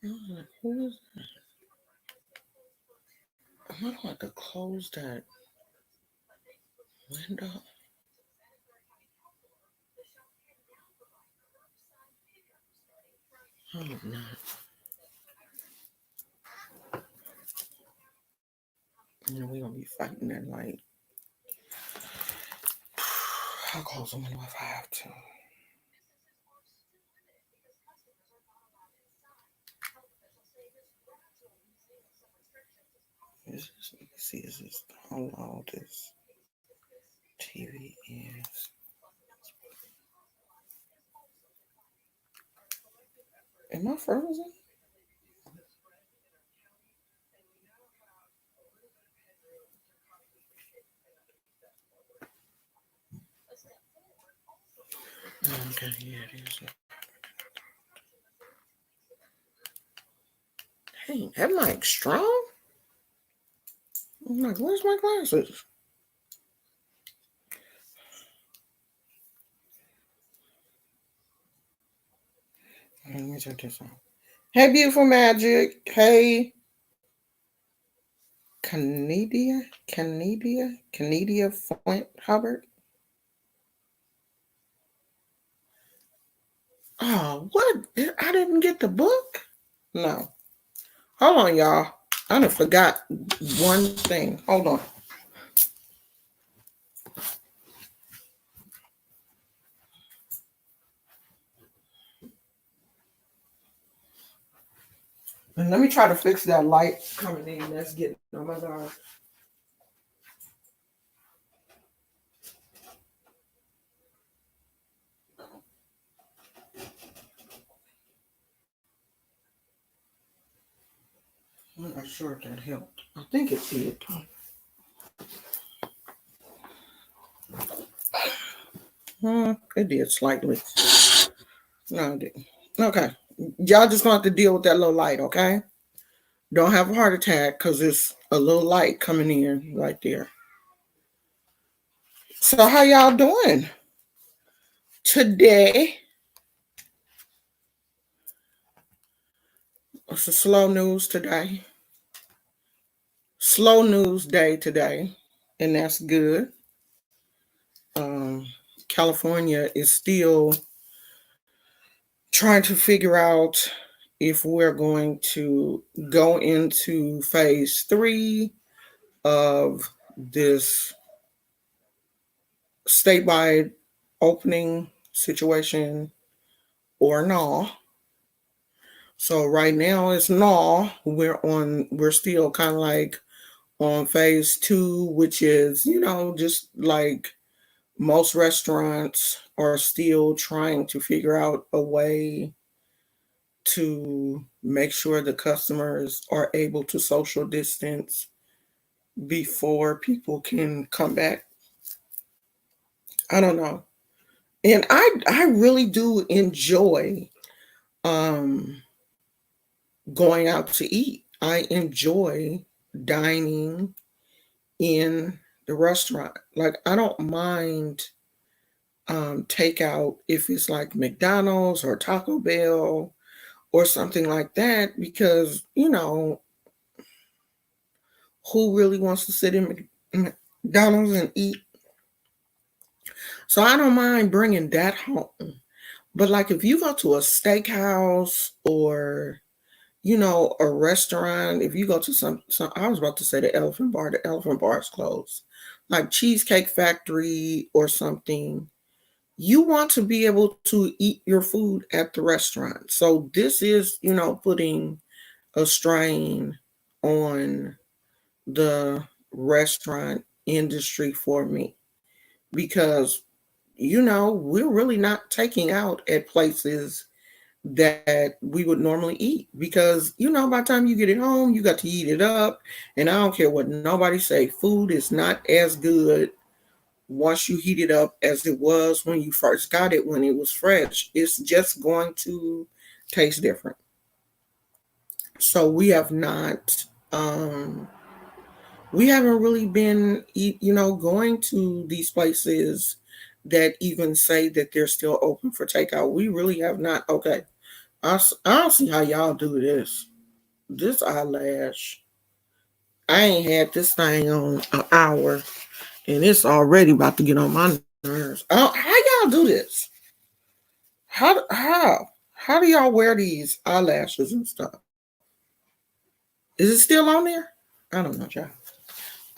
I was like, who is that? I'm gonna have to close that window. Oh no. You know, we're gonna be fighting that light. I'll close the window if I have to. Is this, let me see, is this how loud this TV is? Am I frozen? Okay, yeah, it is. Hey, that mic strong? I'm like, where's my glasses? Let me check this out. Hey, beautiful magic. Hey, Canadia Font Hubbard. Oh, what? I didn't get the book? No. Hold on, y'all. I done forgot one thing. Hold on. And let me try to fix that light coming in. That's getting on my nerves. I'm not sure if that helped. I think it did. It did slightly. No, it didn't. Okay. Y'all just gonna have to deal with that little light, okay? Don't have a heart attack because it's a little light coming in right there. So how y'all doing today? It's a slow news today. Slow news day today, and that's good. Um, California is still trying to figure out if we're going to go into phase 3 of this statewide opening situation or no. So right now it's no. We're still kind of like on phase 2, which is, just like most restaurants are still trying to figure out a way to make sure the customers are able to social distance before people can come back. I don't know. And I really do enjoy um going out to eat. I enjoy dining in the restaurant. Like I don't mind takeout if it's like McDonald's or Taco Bell or something like that because, who really wants to sit in McDonald's and eat? So I don't mind bringing that home. But like if you go to a steakhouse or a restaurant, if you go to some I was about to say the Elephant Bar is closed. Like Cheesecake Factory or something, you want to be able to eat your food at the restaurant. So this is, putting a strain on the restaurant industry for me because we're really not taking out at places that we would normally eat because by the time you get it home you got to eat it up, and I don't care what nobody say, food is not as good once you heat it up as it was when you first got it when it was fresh. It's just going to taste different. So we haven't really been going to these places that even say that they're still open for takeout. We really have not. Okay, I don't see how y'all do this. This eyelash. I ain't had this thing on an hour, and it's already about to get on my nerves. How y'all do this? How do y'all wear these eyelashes and stuff? Is it still on there? I don't know, y'all.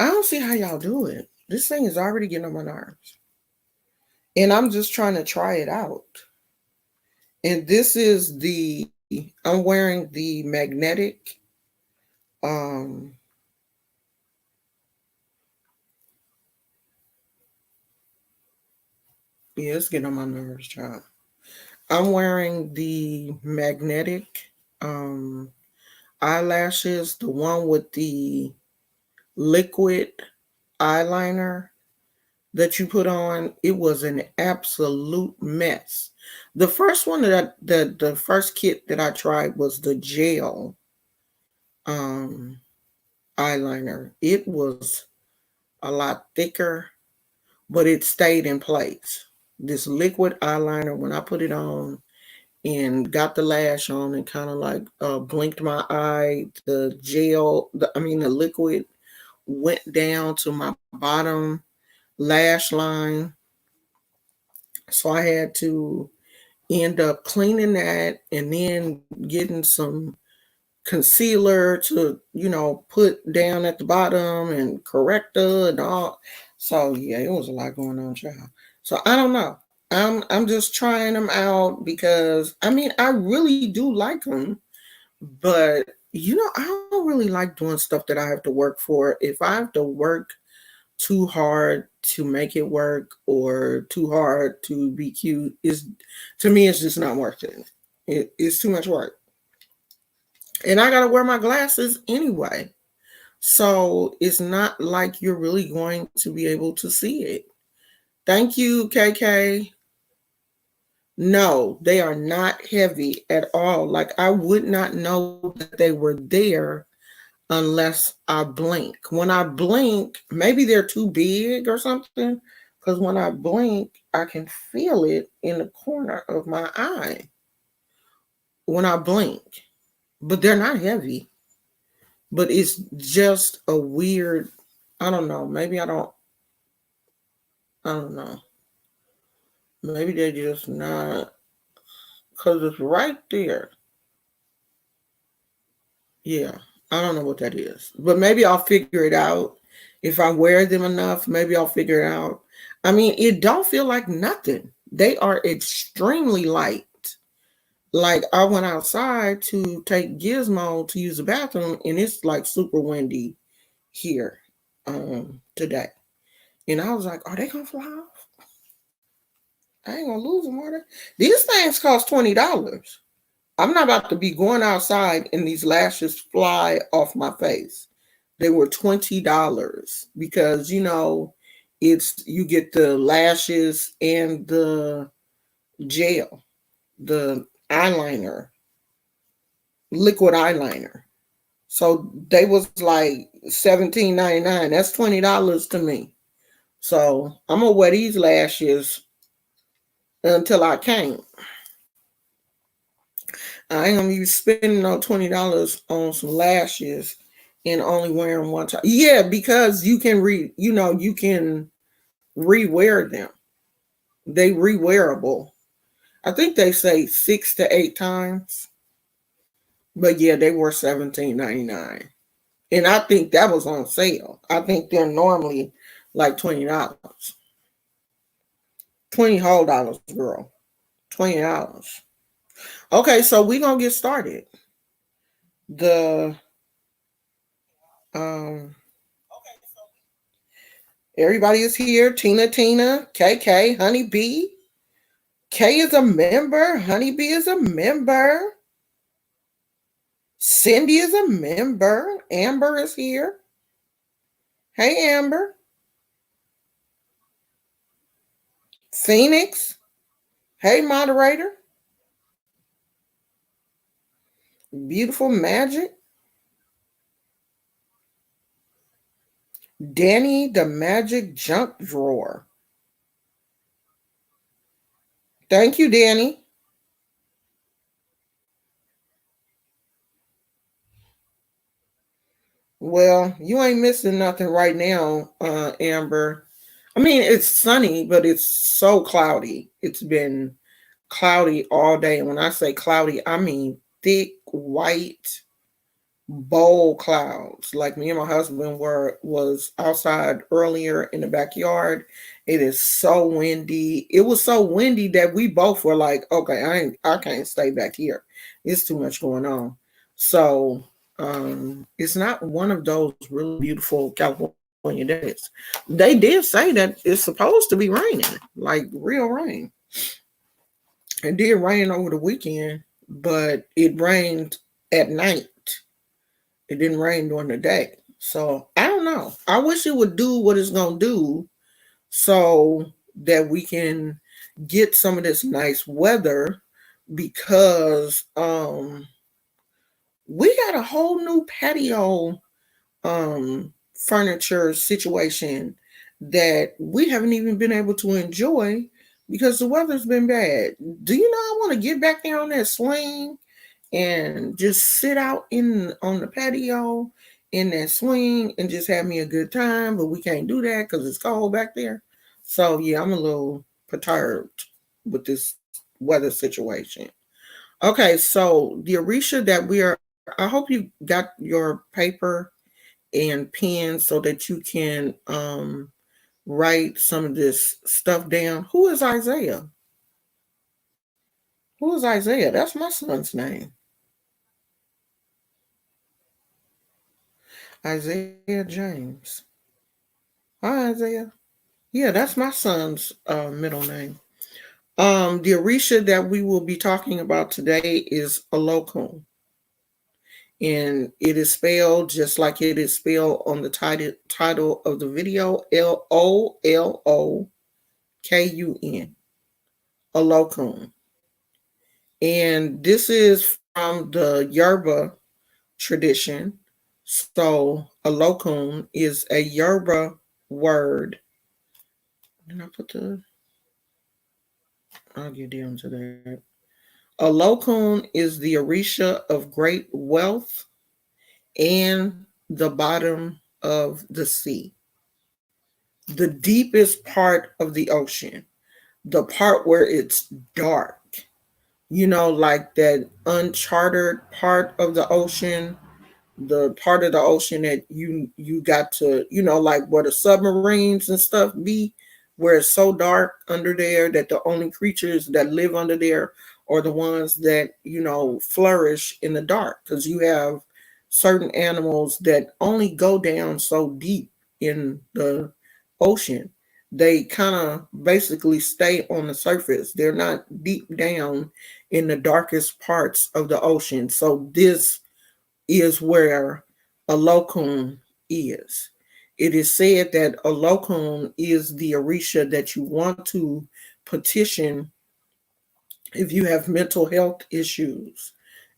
I don't see how y'all do it. This thing is already getting on my nerves, and I'm just trying to try it out. And this is I'm wearing the magnetic. Um, yeah, it's getting on my nerves, child. I'm wearing the magnetic eyelashes, the one with the liquid eyeliner that you put on. It was an absolute mess. The first one the first kit that I tried was the gel um eyeliner. It was a lot thicker, but it stayed in place. This liquid eyeliner, when I put it on and got the lash on and kind of like blinked my eye, the liquid went down to my bottom lash line. So I had to end up cleaning that and then getting some concealer to, put down at the bottom and corrector and all. So yeah, it was a lot going on, child. So I don't know. I'm just trying them out because I really do like them, but I don't really like doing stuff that I have to work for. If I have to work too hard to make it work or too hard to be cute, is to me it's just not worth it. It's too much work. And I gotta wear my glasses anyway. So it's not like you're really going to be able to see it. Thank you, KK. No, they are not heavy at all. Like I would not know that they were there unless I blink. When I blink, maybe they're too big or something. Because when I blink, I can feel it in the corner of my eye when I blink. But they're not heavy. But it's just a weird, I don't know. Maybe I don't know. Maybe they're just not, because it's right there. Yeah, I don't know what that is. But maybe I'll figure it out. If I wear them enough, maybe I'll figure it out. It don't feel like nothing. They are extremely light. Like I went outside to take Gizmo to use the bathroom, and it's like super windy here today. And I was like, are they gonna fly off? I ain't gonna lose them, are they? These things cost $20. I'm not about to be going outside and these lashes fly off my face. They were $20 because it's you get the lashes and the gel, the eyeliner, liquid eyeliner. So they was like $17.99. That's $20 to me. So I'm gonna wear these lashes until I can't. I ain't gonna be spending no $20 on some lashes and only wearing one time. Yeah, because you can rewear them. They rewearable. I think they say 6 to 8 times. But yeah, they were $17.99. And I think that was on sale. I think they're normally like $20. 20 whole dollars, girl. $20. Okay, so we're gonna get started. The um Everybody is here. Tina, KK, Honey B. K is a member. Honey B is a member. Cindy is a member. Amber is here. Hey, Amber. Phoenix. Hey, moderator. Beautiful Magic. Danny, the Magic Junk Drawer. Thank you, Danny. Well, you ain't missing nothing right now, Amber. I mean, it's sunny, but it's so cloudy. It's been cloudy all day. And when I say cloudy, I mean thick white bold clouds. Like me and my husband was outside earlier in the backyard. It is so windy. It was so windy that we both were like, okay, I can't stay back here. It's too much going on. So it's not one of those really beautiful California days. They did say that it's supposed to be raining, like real rain. It did rain over the weekend, but it rained at night. It didn't rain during the day. So I don't know. I wish it would do what it's gonna do so that we can get some of this nice weather because we got a whole new patio furniture situation that we haven't even been able to enjoy because the weather's been bad. Do you know I want to get back there on that swing and just sit out in on the patio in that swing and just have me a good time, but we can't do that because it's cold back there. So yeah, I'm a little perturbed with this weather situation. Okay, so the orisha that we are, I hope you got your paper and pen so that you can write some of this stuff down. Who is Isaiah? Who is Isaiah? That's my son's name. Isaiah James. Hi, Isaiah. Yeah, that's my son's middle name. The orisha that we will be talking about today is Olokun, and it is spelled just like it is spelled on the title of the video: Olokun. Olokun, and this is from the Yoruba tradition. So Olokun is a Yoruba word. Did I put the? I'll get down to that. Olokun is the orisha of great wealth and the bottom of the sea, the deepest part of the ocean, the part where it's dark. You know, like that uncharted part of the ocean, the part of the ocean that you got to, you know, like where the submarines and stuff be, where it's so dark under there that the only creatures that live under there are the ones that, you know, flourish in the dark, because you have certain animals that only go down so deep in the ocean. They kind of basically stay on the surface. They're not deep down in the darkest parts of the ocean. So this is where Olokun is. It is said that Olokun is the orisha that you want to petition if you have mental health issues,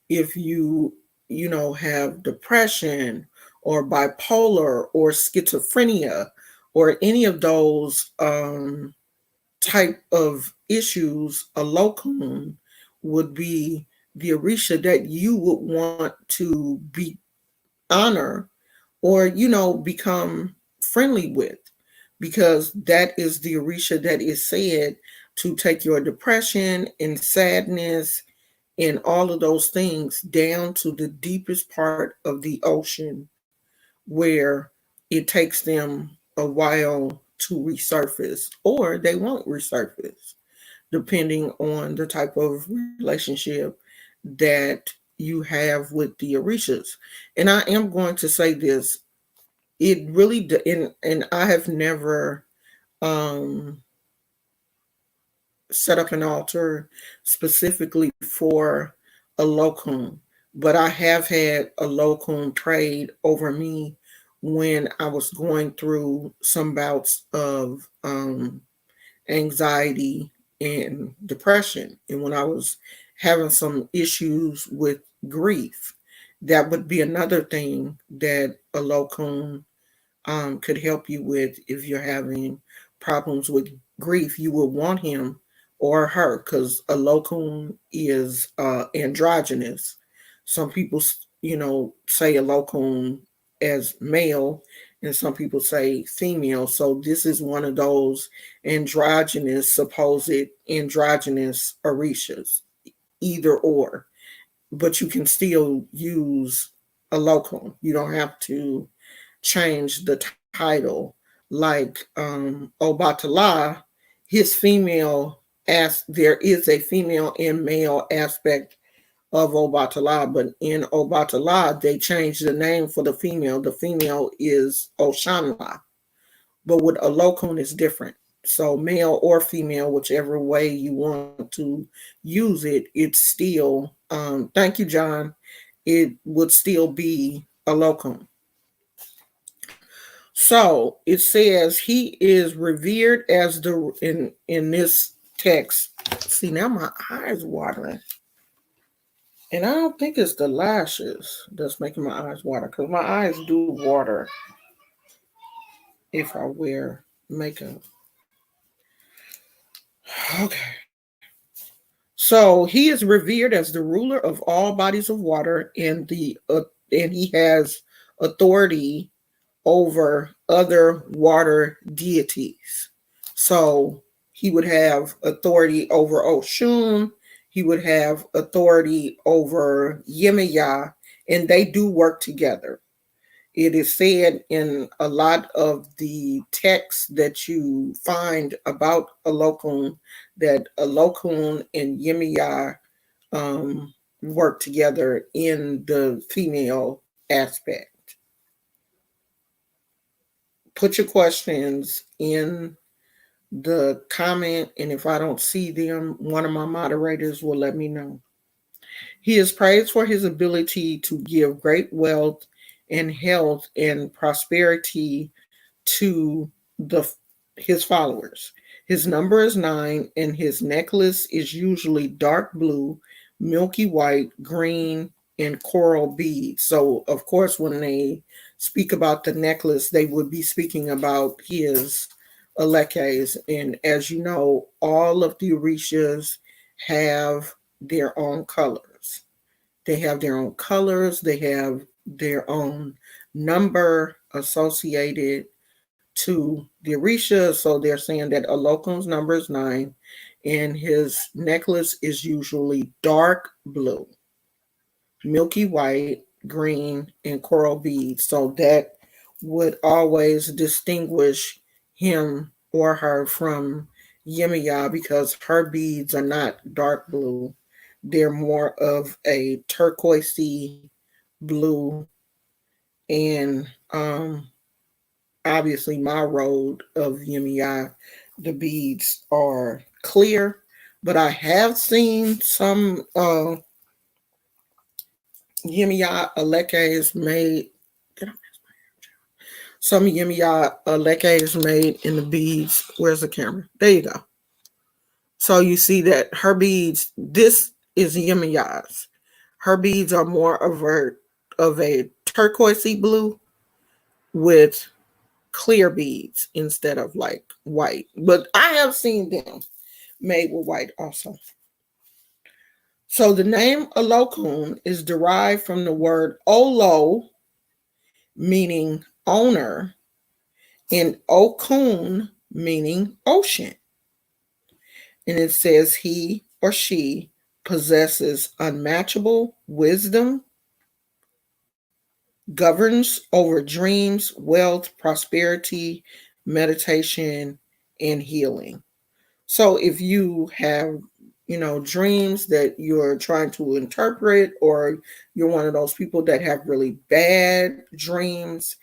if you know, have depression or bipolar or schizophrenia or any of those type of issues. Olokun would be the orisha that you would want to be honor or, you know, become friendly with, because that is the orisha that is said to take your depression and sadness and all of those things down to the deepest part of the ocean, where it takes them a while to resurface or they won't resurface depending on the type of relationship that you have with the orishas. And I am going to say this: it really, and I have never um, set up an altar specifically for a locum, but I have had a locum prayed over me when I was going through some bouts of anxiety and depression, and when I was having some issues with grief. That would be another thing that a locum could help you with if you're having problems with grief. You would want him or her, because a locum is androgynous. Some people, you know, say a locum as male, and some people say female. So this is one of those supposed androgynous orishas, either or. But you can still use Olokun. You don't have to change the title. Like Obatala, his female as there is a female and male aspect of Obatala, but in Obatala they changed the name for the female. The female is Oshanla, but with Olokun is different. So male or female, whichever way you want to use it, it's still thank you, John. It would still be Olokun. So it says he is revered as the in this text. See, now my eyes watering. And I don't think it's the lashes that's making my eyes water, because my eyes do water if I wear makeup. Okay. So he is revered as the ruler of all bodies of water, and he has authority over other water deities. So he would have authority over Oshun, he would have authority over Yemaya, and they do work together. It is said in a lot of the texts that you find about Olokun that Olokun and Yemaya work together in the female aspect. Put your questions in the comment, and if I don't see them, one of my moderators will let me know. He is praised for his ability to give great wealth and health and prosperity to his followers. His number is 9, and his necklace is usually dark blue, milky white, green, and coral beads. So, of course, when they speak about the necklace, they would be speaking about his alekes. And as you know, all of the orishas have their own colors. They have their own colors. They have their own number associated to the orisha. So they're saying that Olokun's number is 9, and his necklace is usually dark blue, milky white, green, and coral beads. So that would always distinguish him or her from Yemaya, because her beads are not dark blue. They're more of a turquoisey blue, and obviously my road of Yemaya, the beads are clear, but I have seen some Yemaya alekes made. Some Yemaya alekes made in the beads. Where's the camera? There you go. So you see that her beads. This is Yemaya's. Her beads are more of a turquoisey blue with clear beads instead of like white. But I have seen them made with white also. So the name Olokun is derived from the word Olo, meaning owner, and Okun, meaning ocean. And it says he or she possesses unmatchable wisdom, governs over dreams, wealth, prosperity, meditation, and healing. So if you have, dreams that you're trying to interpret, or you're one of those people that have really bad dreams,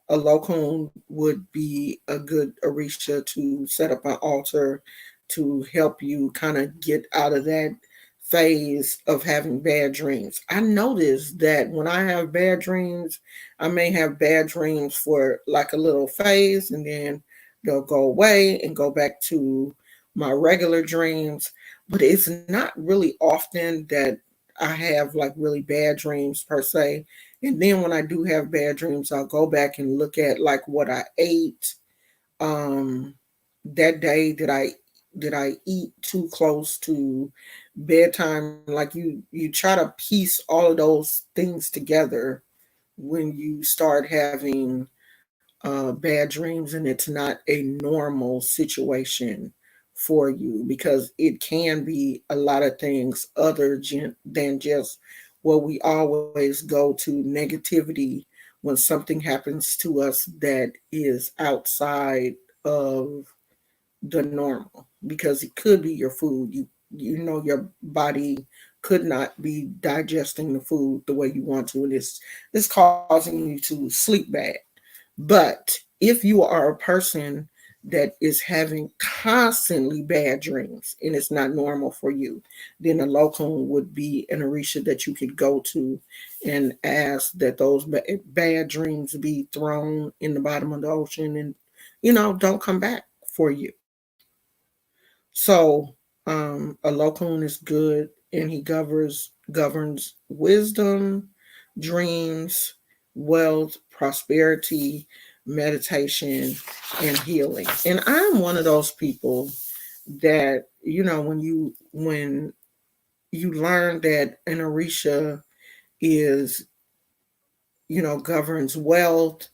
a Olokun would be a good orisha to set up an altar to help you kind of get out of that phase of having bad dreams. I noticed that when I have bad dreams, I may have bad dreams for like a little phase, and then they'll go away and go back to my regular dreams. But it's not really often that I have like really bad dreams per se. And then when I do have bad dreams, I'll go back and look at like what I ate that day. Did I eat too close to bedtime? Like you try to piece all of those things together when you start having bad dreams and it's not a normal situation for you, because it can be a lot of things other than just what we always go to negativity when something happens to us that is outside of the normal, because it could be your food. You know your body could not be digesting the food the way you want to, and it's causing you to sleep bad. But if you are a person that is having constantly bad dreams and it's not normal for you, then a locum would be an orisha that you could go to and ask that those bad dreams be thrown in the bottom of the ocean and, don't come back for you. So, Olokun is good, and he governs wisdom, dreams, wealth, prosperity, meditation, and healing. And I'm one of those people that, when you learn that an orisha is, governs wealth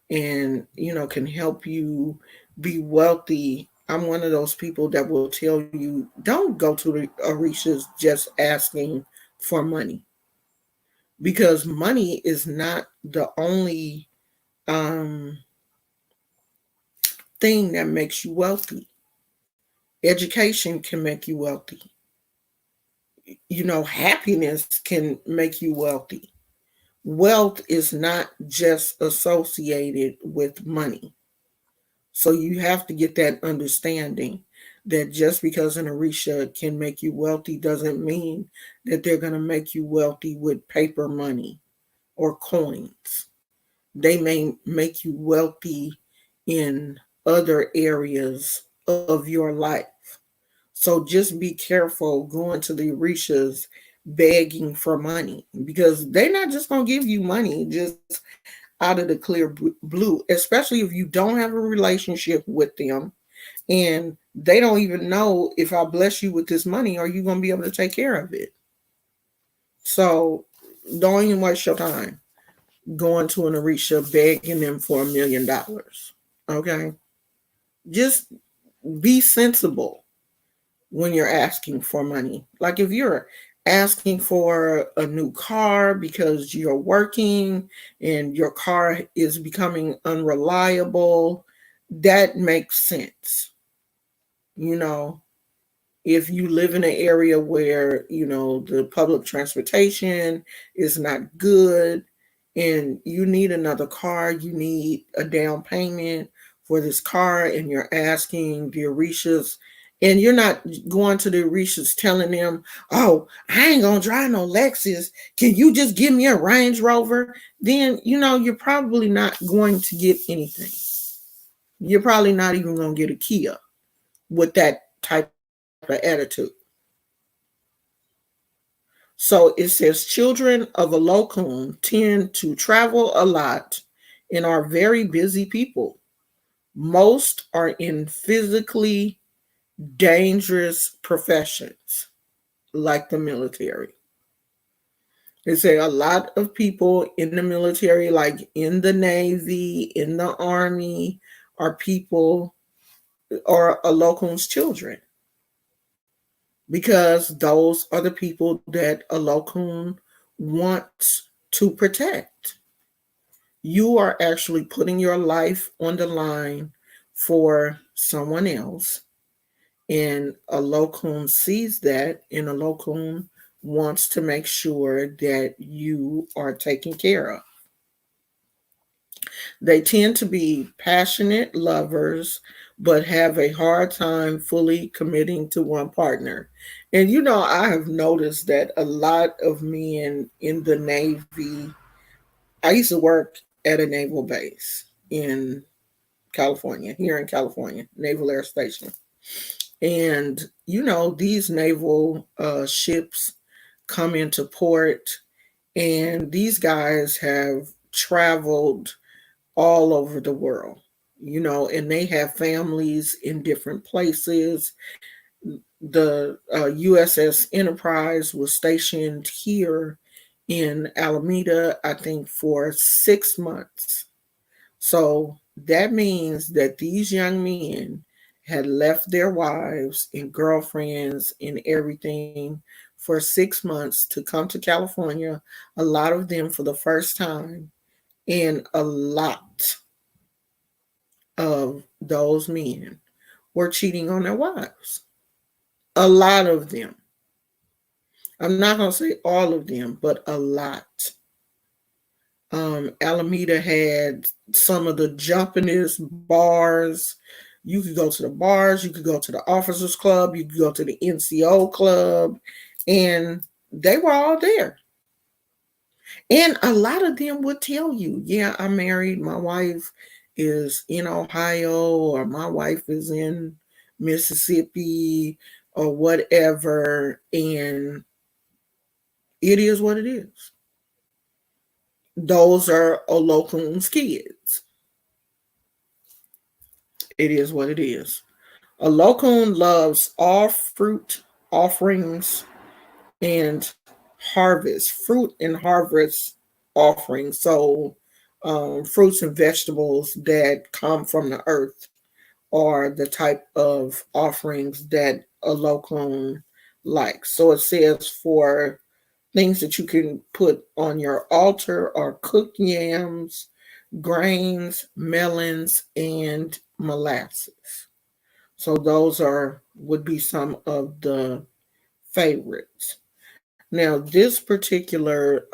and, can help you be wealthy. I'm one of those people that will tell you, don't go to the orishas just asking for money, because money is not the only um, thing that makes you wealthy. Education can make you wealthy. Happiness can make you wealthy. Wealth is not just associated with money. So you have to get that understanding that just because an Orisha can make you wealthy doesn't mean that they're going to make you wealthy with paper money or coins. They may make you wealthy in other areas of your life. So just be careful going to the Orishas begging for money, because they're not just going to give you money just out of the clear blue, especially if you don't have a relationship with them and they don't even know, if I bless you with this money, are you going to be able to take care of it? So don't even waste your time going to an Orisha begging them for $1 million. Okay? Just be sensible when you're asking for money. Like if you're asking for a new car because you're working and your car is becoming unreliable, that makes sense. You know, if you live in an area where, the public transportation is not good and you need another car, you need a down payment for this car, and you're asking the Orishas, and you're not going to the Orishas telling them, oh, I ain't gonna drive no Lexus, can you just give me a Range Rover? Then you're probably not going to get anything. You're probably not even gonna get a Kia with that type of attitude. So it says children of Olokun tend to travel a lot and are very busy people. Most are in physically dangerous professions like the military. They say a lot of people in the military, like in the Navy, in the Army, are people, or Olokun's children, because those are the people that Olokun wants to protect. You are actually putting your life on the line for someone else. And Olokun sees that, and Olokun wants to make sure that you are taken care of. They tend to be passionate lovers, but have a hard time fully committing to one partner. And I have noticed that a lot of men in the Navy, I used to work at a naval base in California, here in California, Naval Air Station. And, these naval ships come into port, and these guys have traveled all over the world, and they have families in different places. The USS Enterprise was stationed here in Alameda, I think, for 6 months. So that means that these young men had left their wives and girlfriends and everything for 6 months to come to California, a lot of them for the first time, and a lot of those men were cheating on their wives. A lot of them. I'm not going to say all of them, but a lot. Alameda had some of the jumpingest bars. You could go to the bars, you could go to the officers club, you could go to the NCO club, and they were all there. And a lot of them would tell you, yeah, I'm married, my wife is in Ohio, or my wife is in Mississippi, or whatever, and it is what it is. Those are Olokun's kids. It is what it is. Olokun loves all fruit offerings and fruit and harvest offerings. So, fruits and vegetables that come from the earth are the type of offerings that Olokun likes. So it says for things that you can put on your altar are cooked yams, grains, melons, and molasses. So those would be some of the favorites. Now, this particular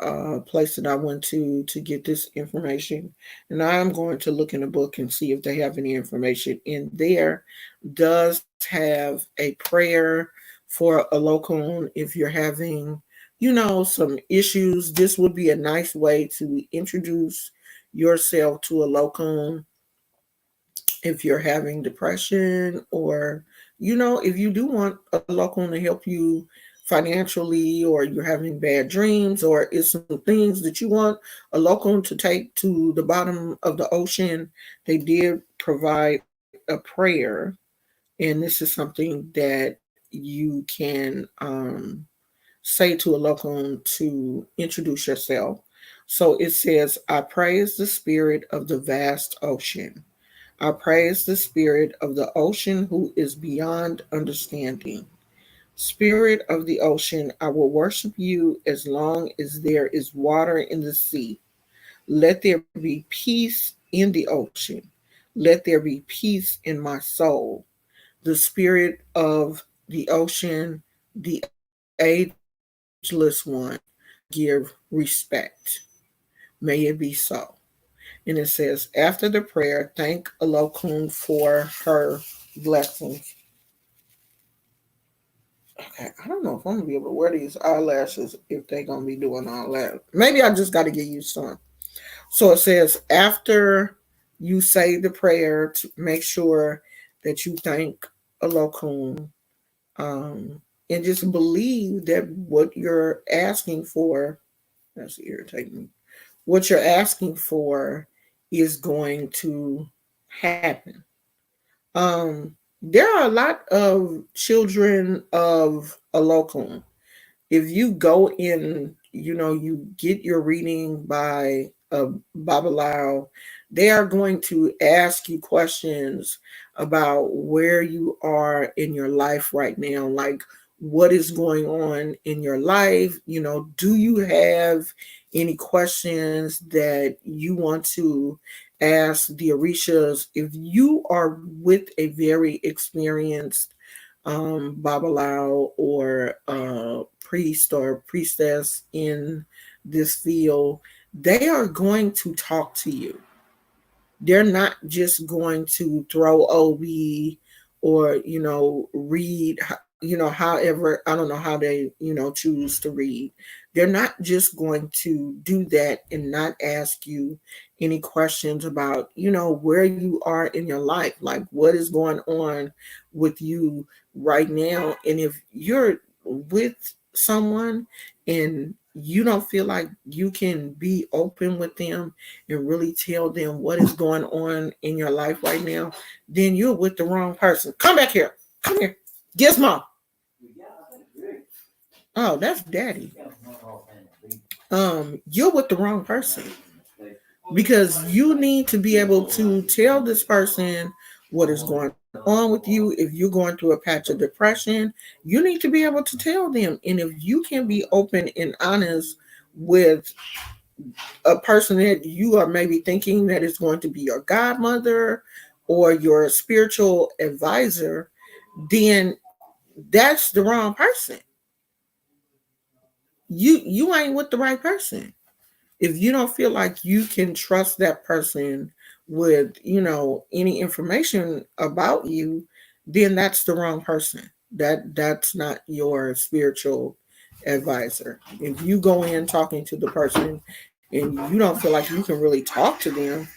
place that I went to get this information, and I'm going to look in the book and see if they have any information in there, does have a prayer for a Olokun if you're having, some issues. This would be a nice way to introduce yourself to a Olokun if you're having depression, or if you do want a Olokun to help you financially, or you're having bad dreams, or it's some things that you want a Olokun to take to the bottom of the ocean. They did provide a prayer, and this is something that you can say to a Olokun to introduce yourself. So it says, I praise the spirit of the vast ocean. I praise the spirit of the ocean who is beyond understanding. Spirit of the ocean, I will worship you as long as there is water in the sea. Let there be peace in the ocean. Let there be peace in my soul. The spirit of the ocean, the ageless one, I give respect. May it be so. And it says, after the prayer, thank Olokun for her blessings. Okay, I don't know if I'm gonna be able to wear these eyelashes if they're gonna be doing all that. Maybe I just got to get used to them. So it says, after you say the prayer, to make sure that you thank Olokun, and just believe that what you're asking for, that's irritating me, what you're asking for is going to happen. There are a lot of children of Olokun. If you go in, you get your reading by Babalao, they are going to ask you questions about where you are in your life right now, like what is going on in your life. Do you have any questions that you want to ask the Orishas? If you are with a very experienced Babalao or priest or priestess in this field, they are going to talk to you. They're not just going to throw OB or, read, however, I don't know how they, choose to read. They're not just going to do that and not ask you any questions about, where you are in your life, like what is going on with you right now. And if you're with someone and you don't feel like you can be open with them and really tell them what is going on in your life right now, then you're with the wrong person. Come back here. Come here. Gizmo. Oh, that's daddy. you're with the wrong person, because you need to be able to tell this person what is going on with you. If you're going through a patch of depression, you need to be able to tell them. And if you can be open and honest with a person that you are maybe thinking that is going to be your godmother or your spiritual advisor, then that's the wrong person. You ain't with the right person. If you don't feel like you can trust that person with, any information about you, then that's the wrong person. That's not your spiritual advisor. If you go in talking to the person and you don't feel like you can really talk to them,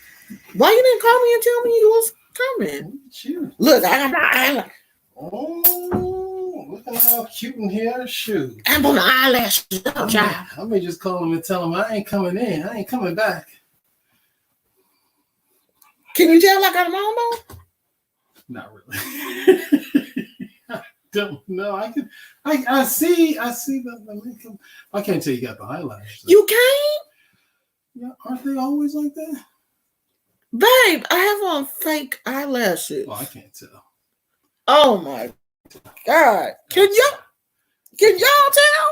why you didn't call me and tell me you was coming? Shoot. Look, I got my eyelash. Oh, look at how cute in here. Shoot. I'm on the eyelashes up, child. I may just call him and tell him I ain't coming in. I ain't coming back. Can you tell I got them on though? Not really. I don't know. I see the makeup. I can't tell you got the eyelashes. You can't? Yeah, aren't they always like that? Babe, I have on fake eyelashes. Oh, I can't tell. Oh my God. Can y'all tell?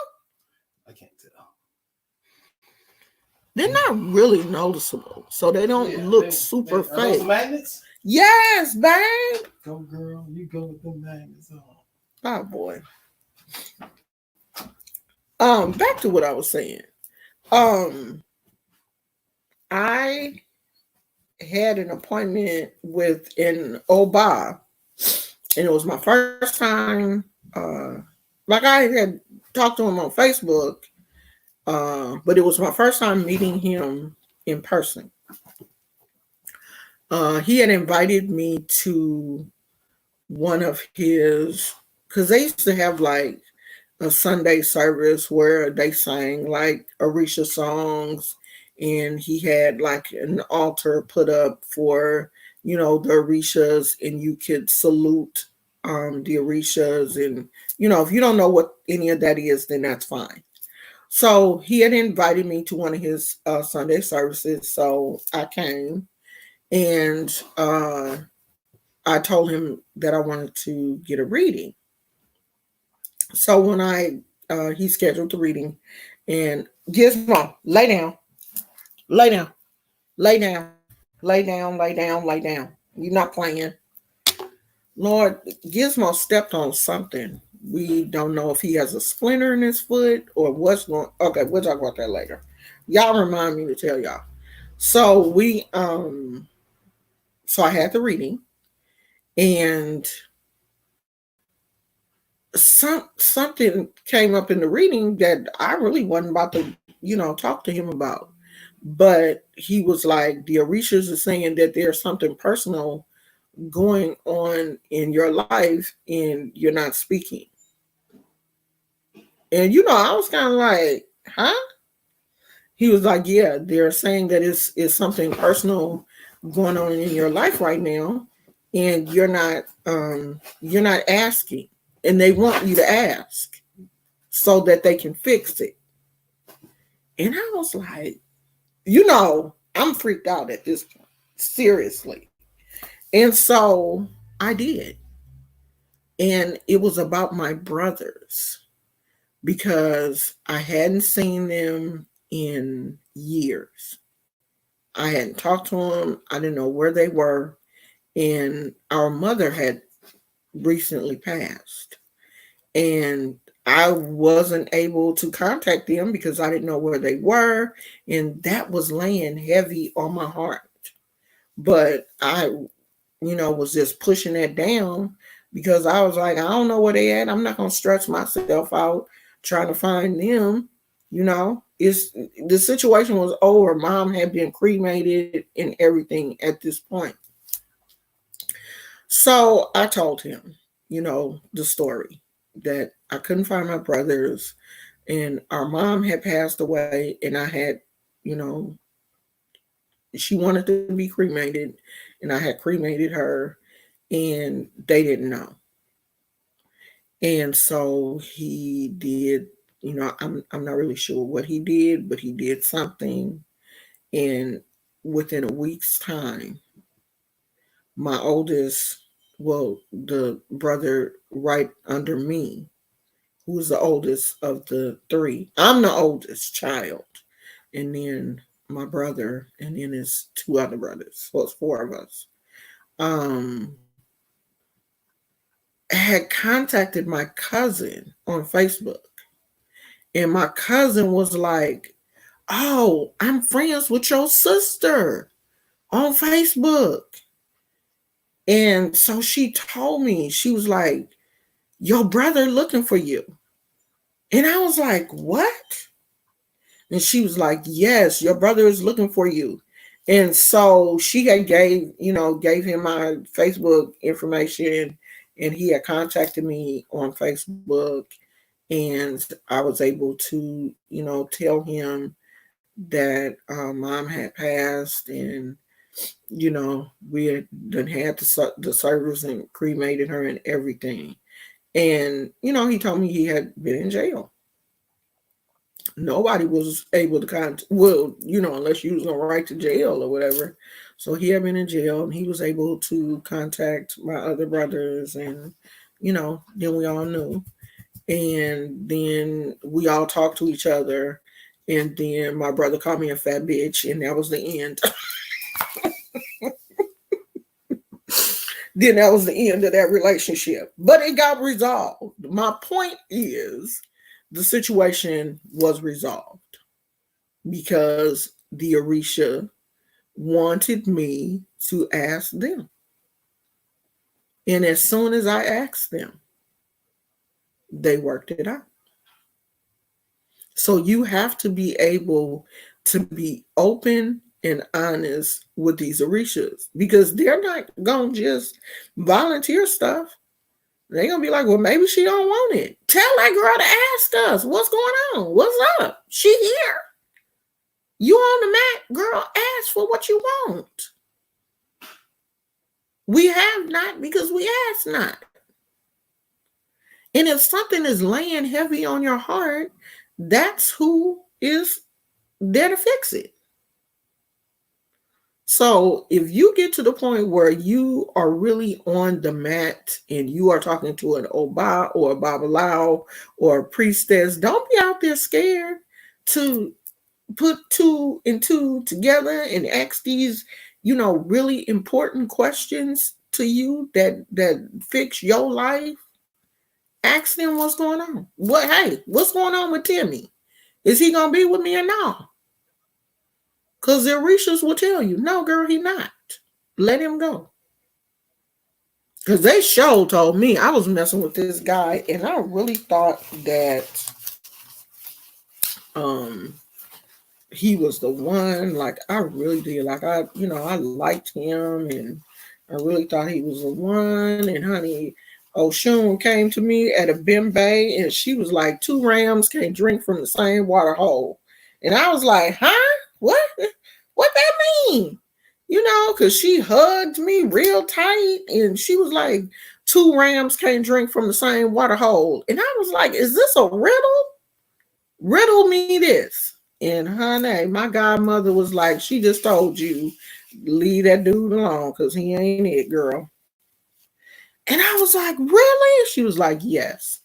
I can't tell. They're not really noticeable, so they don't look super fake. Are those magnets? Yes, babe. Go, girl. You go with the magnets on. Oh boy. Back to what I was saying. I had an appointment with an Oba, and it was my first time. Like I had talked to him on Facebook, but it was my first time meeting him in person. He had invited me to one of his, because they used to have like a Sunday service where they sang like orisha songs, and he had like an altar put up for, the orishas, and you could salute the orishas. And, if you don't know what any of that is, then that's fine. So he had invited me to one of his Sunday services. So I came, and I told him that I wanted to get a reading. So when he scheduled the reading, and Gizmo, lay down, lay down, lay down, lay down, lay down, lay down. You're not playing. Lord, Gizmo stepped on something. We don't know if he has a splinter in his foot or what's going. Okay, we'll talk about that later. Y'all remind me to tell y'all. So so I had the reading, and something came up in the reading that I really wasn't about to, talk to him about. But he was like, the Orishas are saying that there's something personal going on in your life and you're not speaking. And I was kind of like, huh? He was like, yeah, they're saying that it's something personal going on in your life right now, and you're not asking, and they want you to ask so that they can fix it. And I was like, I'm freaked out at this point, seriously. And so I did. And it was about my brothers, because I hadn't seen them in years. I hadn't talked to them. I didn't know where they were. And our mother had recently passed. And I wasn't able to contact them because I didn't know where they were. And that was laying heavy on my heart. But I, was just pushing that down, because I was like, I don't know where they at. I'm not going to stress myself out trying to find them. It's the situation was over. Mom had been cremated and everything at this point. So I told him, the story, that I couldn't find my brothers, and our mom had passed away, and I had, she wanted to be cremated, and I had cremated her, and they didn't know. And so he did I'm not really sure what he did, but he did something. And within a week's time, my oldest, well, the brother right under me, who's the oldest of the three, I'm the oldest child. And then my brother, and then his two other brothers. So it's four of us. Um, had contacted my cousin on Facebook. And my cousin was like, "Oh, I'm friends with your sister on Facebook." And so she told me, she was like, "Your brother looking for you." And I was like, "What?" And she was like, "Yes, your brother is looking for you." And so she had gave him my Facebook information, and he had contacted me on Facebook, and I was able to, tell him that mom had passed, and we had done had the service and cremated her and everything. And he told me he had been in jail. Nobody was able to contact, well, unless you was gonna write to jail or whatever. So he had been in jail, and he was able to contact my other brothers, and then we all knew. And then we all talked to each other, and then my brother called me a fat bitch, and that was the end. Then that was the end of that relationship. But it got resolved. My point is, the situation was resolved because the Orisha wanted me to ask them. And as soon as I asked them, they worked it out. So you have to be able to be open and honest with these Orishas, because they're not going to just volunteer stuff. They're going to be like, "Well, maybe she don't want it. Tell that girl to ask us what's going on. What's up? She here. You on the mat, girl, ask for what you want. We have not because we ask not." And if something is laying heavy on your heart, that's who is there to fix it. So if you get to the point where you are really on the mat and you are talking to an Oba or a Babalao or a priestess, don't be out there scared to put two and two together and ask these, really important questions to you that fix your life. Ask them what's going on. What's going on with Timmy? Is he gonna be with me or no? Because the Orishas will tell you, "No, girl, he not. Let him go." Because they sure told me I was messing with this guy, and I really thought that he was the one. Like, I really did. Like, I liked him, and I really thought he was the one. And honey, Oshun came to me at a Bimbe, and she was like, "Two rams can't drink from the same water hole." And I was like, "Huh? What? What that mean?" Because she hugged me real tight, and she was like, "Two rams can't drink from the same water hole." And I was like, "Is this a riddle? Riddle me this." And honey, my godmother was like, "She just told you, leave that dude alone because he ain't it, girl." And I was like, "Really?" She was like, "Yes.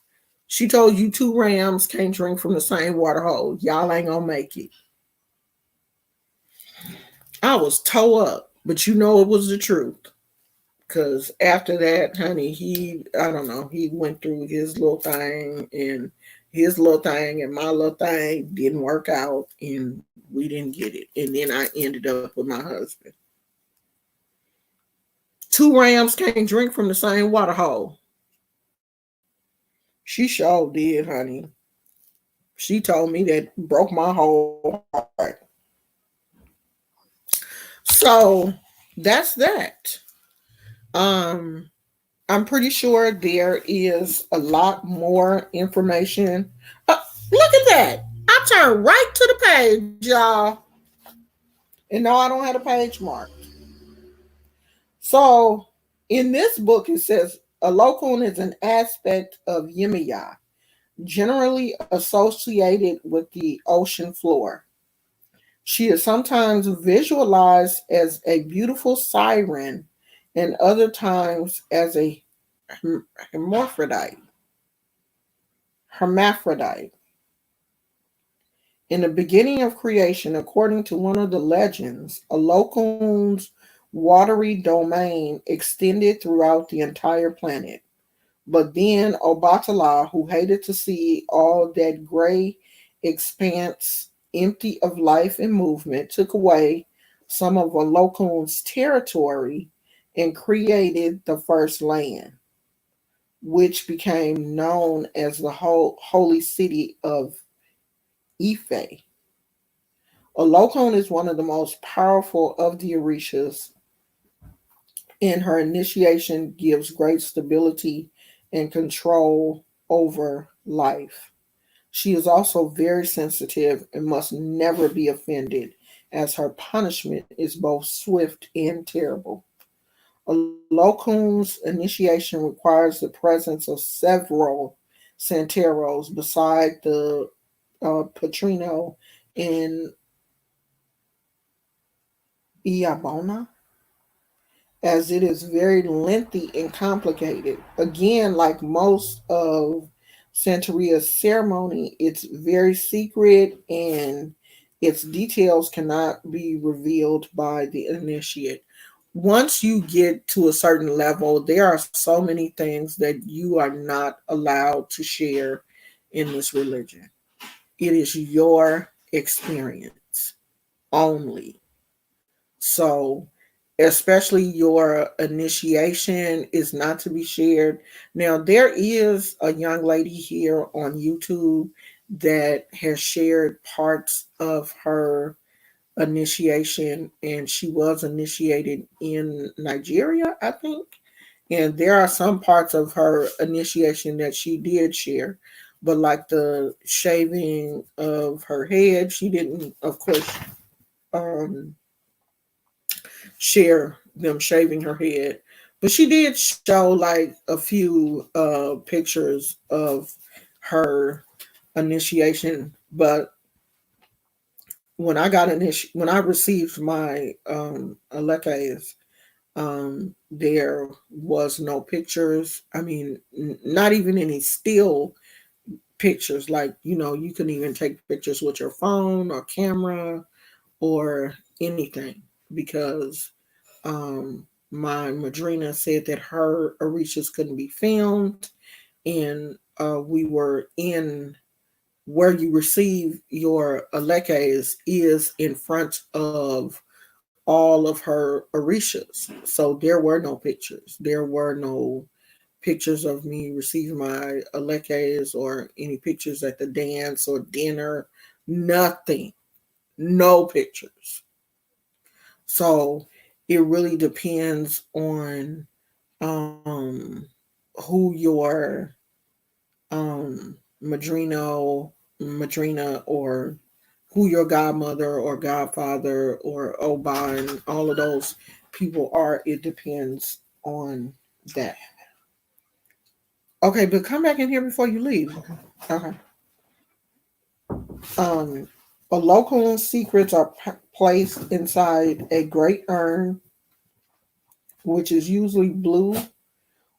She told you two rams can't drink from the same water hole. Y'all ain't gonna make it." I was toe up, but it was the truth. Because after that, honey, I don't know, he went through his little thing, and my little thing didn't work out, and we didn't get it. And then I ended up with my husband. Two rams can't drink from the same water hole. She sure did, honey. She told me that, broke my whole heart. So that's that. Um, I'm pretty sure there is a lot more information. Look at that. I turned right to the page, y'all. And no, I don't have a page marked. So in this book, it says Olokun is an aspect of Yemiya, generally associated with the ocean floor. She is sometimes visualized as a beautiful siren and other times as a hermaphrodite. hermaphrodite. In the beginning of creation, according to one of the legends, Olokun's watery domain extended throughout the entire planet. But then Obatala, who hated to see all that gray expanse empty of life and movement, took away some of Olokun's territory and created the first land, which became known as the whole holy city of Ife. Olokun is one of the most powerful of the Orishas, and her initiation gives great stability and control over life. She is also very sensitive and must never be offended, as her punishment is both swift and terrible. Olokun's initiation requires the presence of several Santeros beside the Patrino in Iabona, as it is very lengthy and complicated. Again, like most of Santeria's ceremony, it's very secret and its details cannot be revealed by the initiate. Once you get to a certain level, there are so many things that you are not allowed to share in this religion. It is your experience only. So, especially your initiation is not to be shared. Now, there is a young lady here on YouTube that has shared parts of her initiation, and she was initiated in Nigeria, I think. And there are some parts of her initiation that she did share. But like the shaving of her head, she didn't, of course, um, share them shaving her head. But she did show like a few pictures of her initiation. But when I received my alekes, there was no pictures. I mean, not even any still pictures. Like, you can even take pictures with your phone or camera or anything, because my madrina said that her orishas couldn't be filmed, and we were in where you receive your alekes is in front of all of her orishas. So there were no pictures. There were no pictures of me receiving my alekes or any pictures at the dance or dinner. Nothing. No pictures. So it really depends on who your madrina, or who your godmother or godfather or Oba and all of those people are. It depends on that. Okay, but come back in here before you leave. Okay. Um, a local secrets are placed inside a great urn, which is usually blue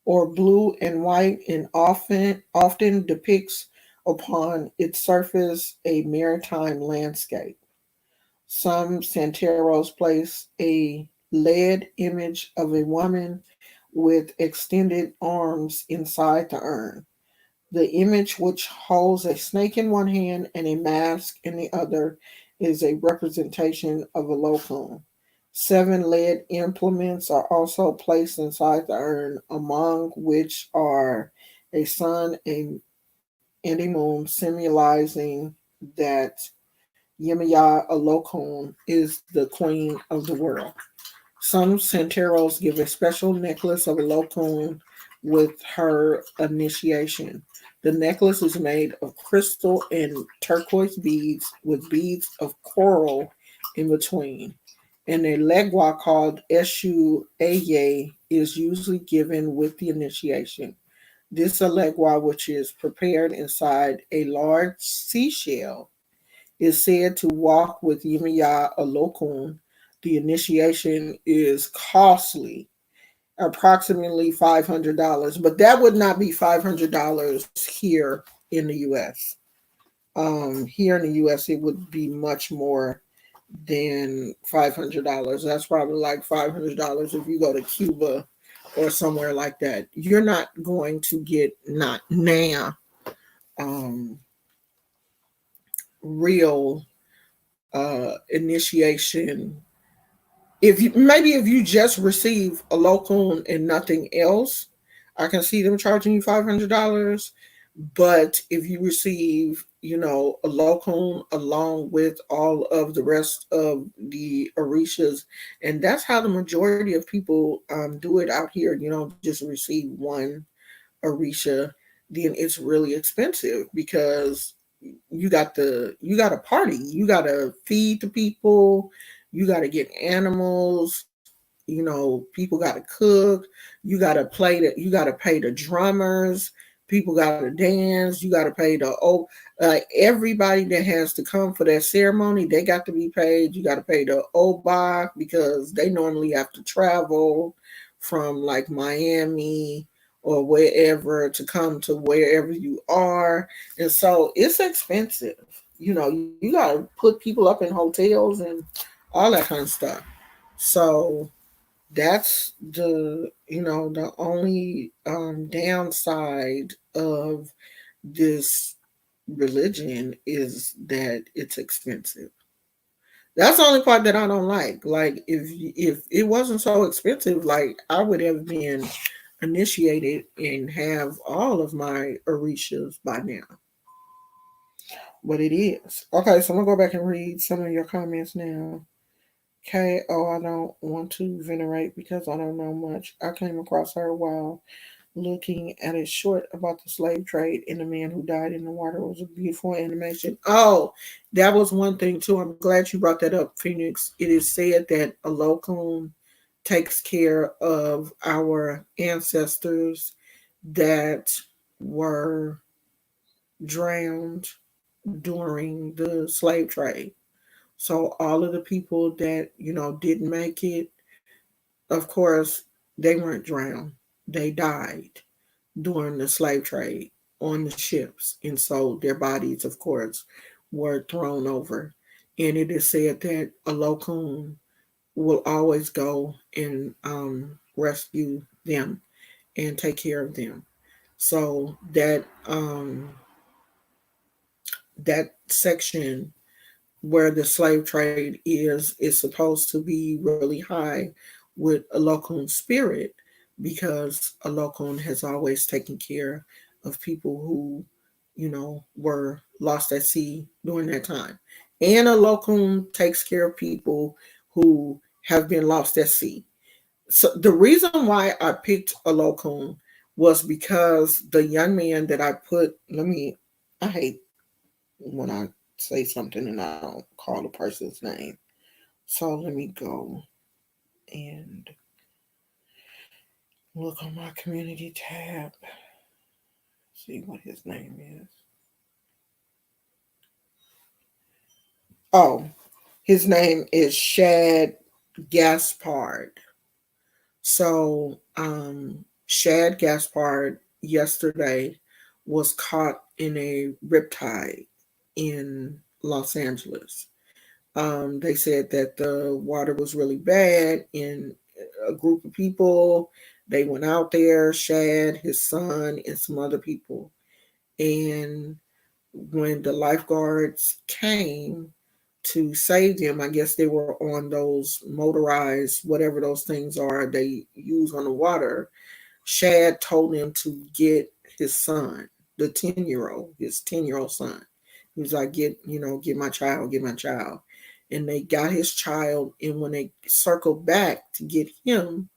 and white, and often depicts upon its surface a maritime landscape. Some Santeros place a lead image of a woman with extended arms inside the urn. The image, which holds a snake in one hand and a mask in the other, is a representation of a Olokun. Seven lead implements are also placed inside the urn, among which are a sun and a moon, symbolizing that Yemaya Olokun is the queen of the world. Some Santeros give a special necklace of Olokun with her initiation. The necklace is made of crystal and turquoise beads with beads of coral in between. And a legua called Eshu Eye is usually given with the initiation. This alegua, which is prepared inside a large seashell, is said to walk with Yemaya Olokun. The initiation is costly, approximately $500, but that would not be $500 here in the U.S. Here in the U.S., it would be much more than $500. That's probably like $500 if you go to Cuba or somewhere like that. You're not going to get not now real initiation. If you just receive a locum and nothing else, I can see them charging you $500. But if you receive, a locum along with all of the rest of the orishas, and that's how the majority of people do it out here. You don't just receive one orisha, then it's really expensive because you got to party, you got to feed the people, you got to get animals, people got to cook, you got to pay the drummers, people got to dance, you got to pay the everybody that has to come for that ceremony, they got to be paid. You got to pay the obak because they normally have to travel from like Miami or wherever to come to wherever you are, and so it's expensive. You got to put people up in hotels and all that kind of stuff. So that's the only downside of this religion is that it's expensive. That's the only part that I don't like. Like if it wasn't so expensive, like I would have been initiated and have all of my orishas by now. But it is. Okay, so I'm gonna go back and read some of your comments now. Okay, I don't want to venerate because I don't know much. I came across her while looking at a short about the slave trade and the man who died in the water. It was a beautiful animation. Oh, that was one thing too. I'm glad you brought that up, Phoenix. It is said that Olokun takes care of our ancestors that were drowned during the slave trade. So all of the people that, didn't make it, of course, they weren't drowned. They died during the slave trade on the ships. And so their bodies, of course, were thrown over. And it is said that a locum will always go and rescue them and take care of them. So that section where the slave trade is supposed to be really high with a local spirit because a local has always taken care of people who were lost at sea during that time, and a local takes care of people who have been lost at sea. So the reason why I picked a local was because the young man that I put, I hate when I say something and I don't call the person's name. So let me go and look on my community tab, see what his name is. Oh, his name is Shad Gaspard. So Shad Gaspard yesterday was caught in a riptide in Los Angeles. They said that the water was really bad, and a group of people, they went out there, Shad, his son, and some other people. And when the lifeguards came to save them, I guess they were on those motorized, whatever those things are they use on the water. Shad told them to get his son, the 10-year-old, his 10-year-old son. He was like, get my child, get my child. And they got his child. And when they circled back to get him,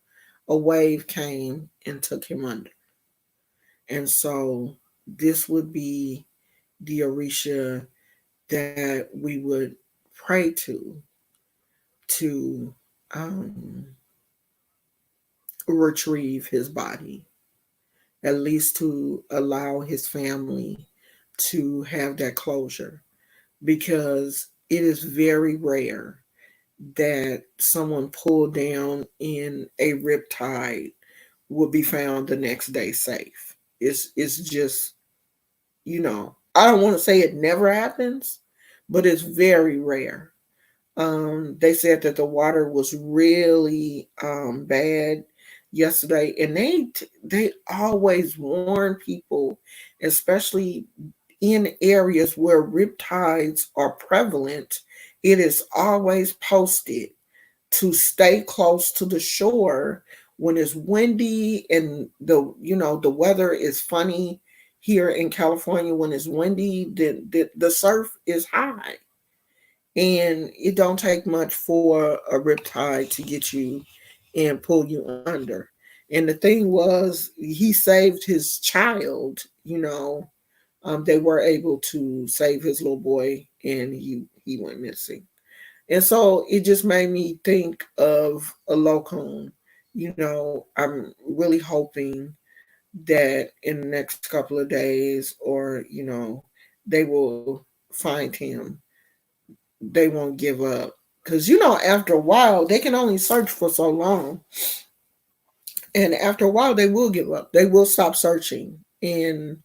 a wave came and took him under. And so this would be the Orisha that we would pray to um, retrieve his body. at least to allow his family to have that closure, because it is very rare that someone pulled down in a riptide will be found the next day safe. It's just, I don't want to say it never happens, but it's very rare. They said that the water was really bad yesterday, and they always warn people, especially in areas where riptides are prevalent. It is always posted to stay close to the shore when it's windy and the weather is funny. Here in California, when it's windy, the surf is high, and it don't take much for a riptide to get you and pull you under. And the thing was, he saved his child. They were able to save his little boy, and he went missing. And so it just made me think of Olokun. I'm really hoping that in the next couple of days, or they will find him. They won't give up, because after a while they can only search for so long, and after a while they will give up. They will stop searching, and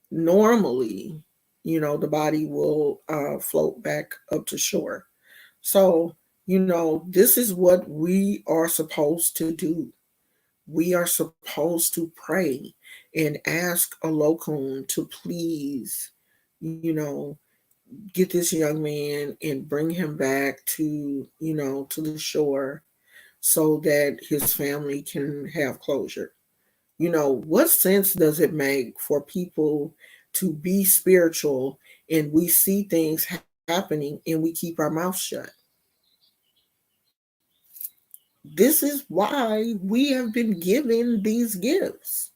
normally, the body will float back up to shore. So, this is what we are supposed to do. We are supposed to pray and ask Olokun to please, you know, get this young man and bring him back to the shore, so that his family can have closure. What sense does it make for people to be spiritual and we see things happening and we keep our mouth shut? This is why we have been given these gifts.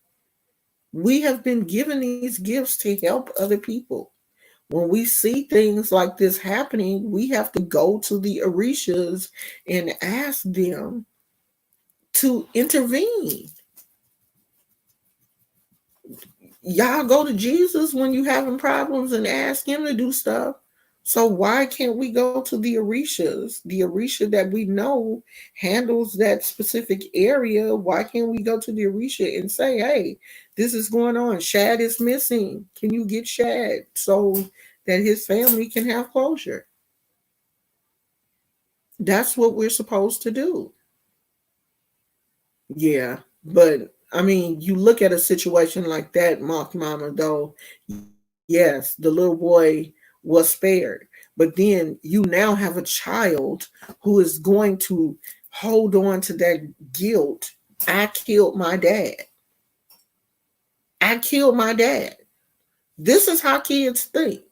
We have been given these gifts to help other people. When we see things like this happening, we have to go to the orishas and ask them to intervene. Y'all go to Jesus when you having problems and ask him to do stuff. So why can't we go to the orishas? The orisha that we know handles that specific area. Why can't we go to the orisha and say, hey, this is going on. Shad is missing. Can you get Shad so that his family can have closure? That's what we're supposed to do. Yeah. But I mean, you look at a situation like that, Moth Mama, though, yes, the little boy was spared. But then you now have a child who is going to hold on to that guilt. I killed my dad. I killed my dad. This is how kids think.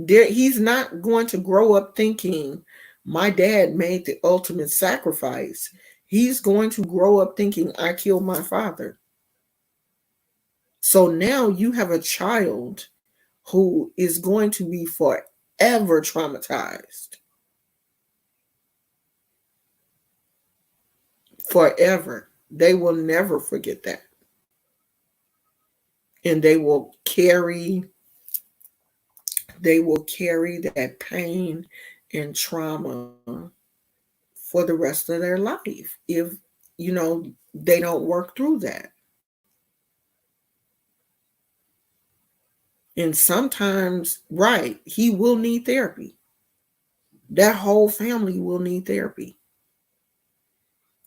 He's not going to grow up thinking my dad made the ultimate sacrifice. He's going to grow up thinking I killed my father. So now you have a child who is going to be forever traumatized. Forever. They will never forget that. And they will carry that pain and trauma for the rest of their life if they don't work through that. And sometimes, right, he will need therapy. That whole family will need therapy.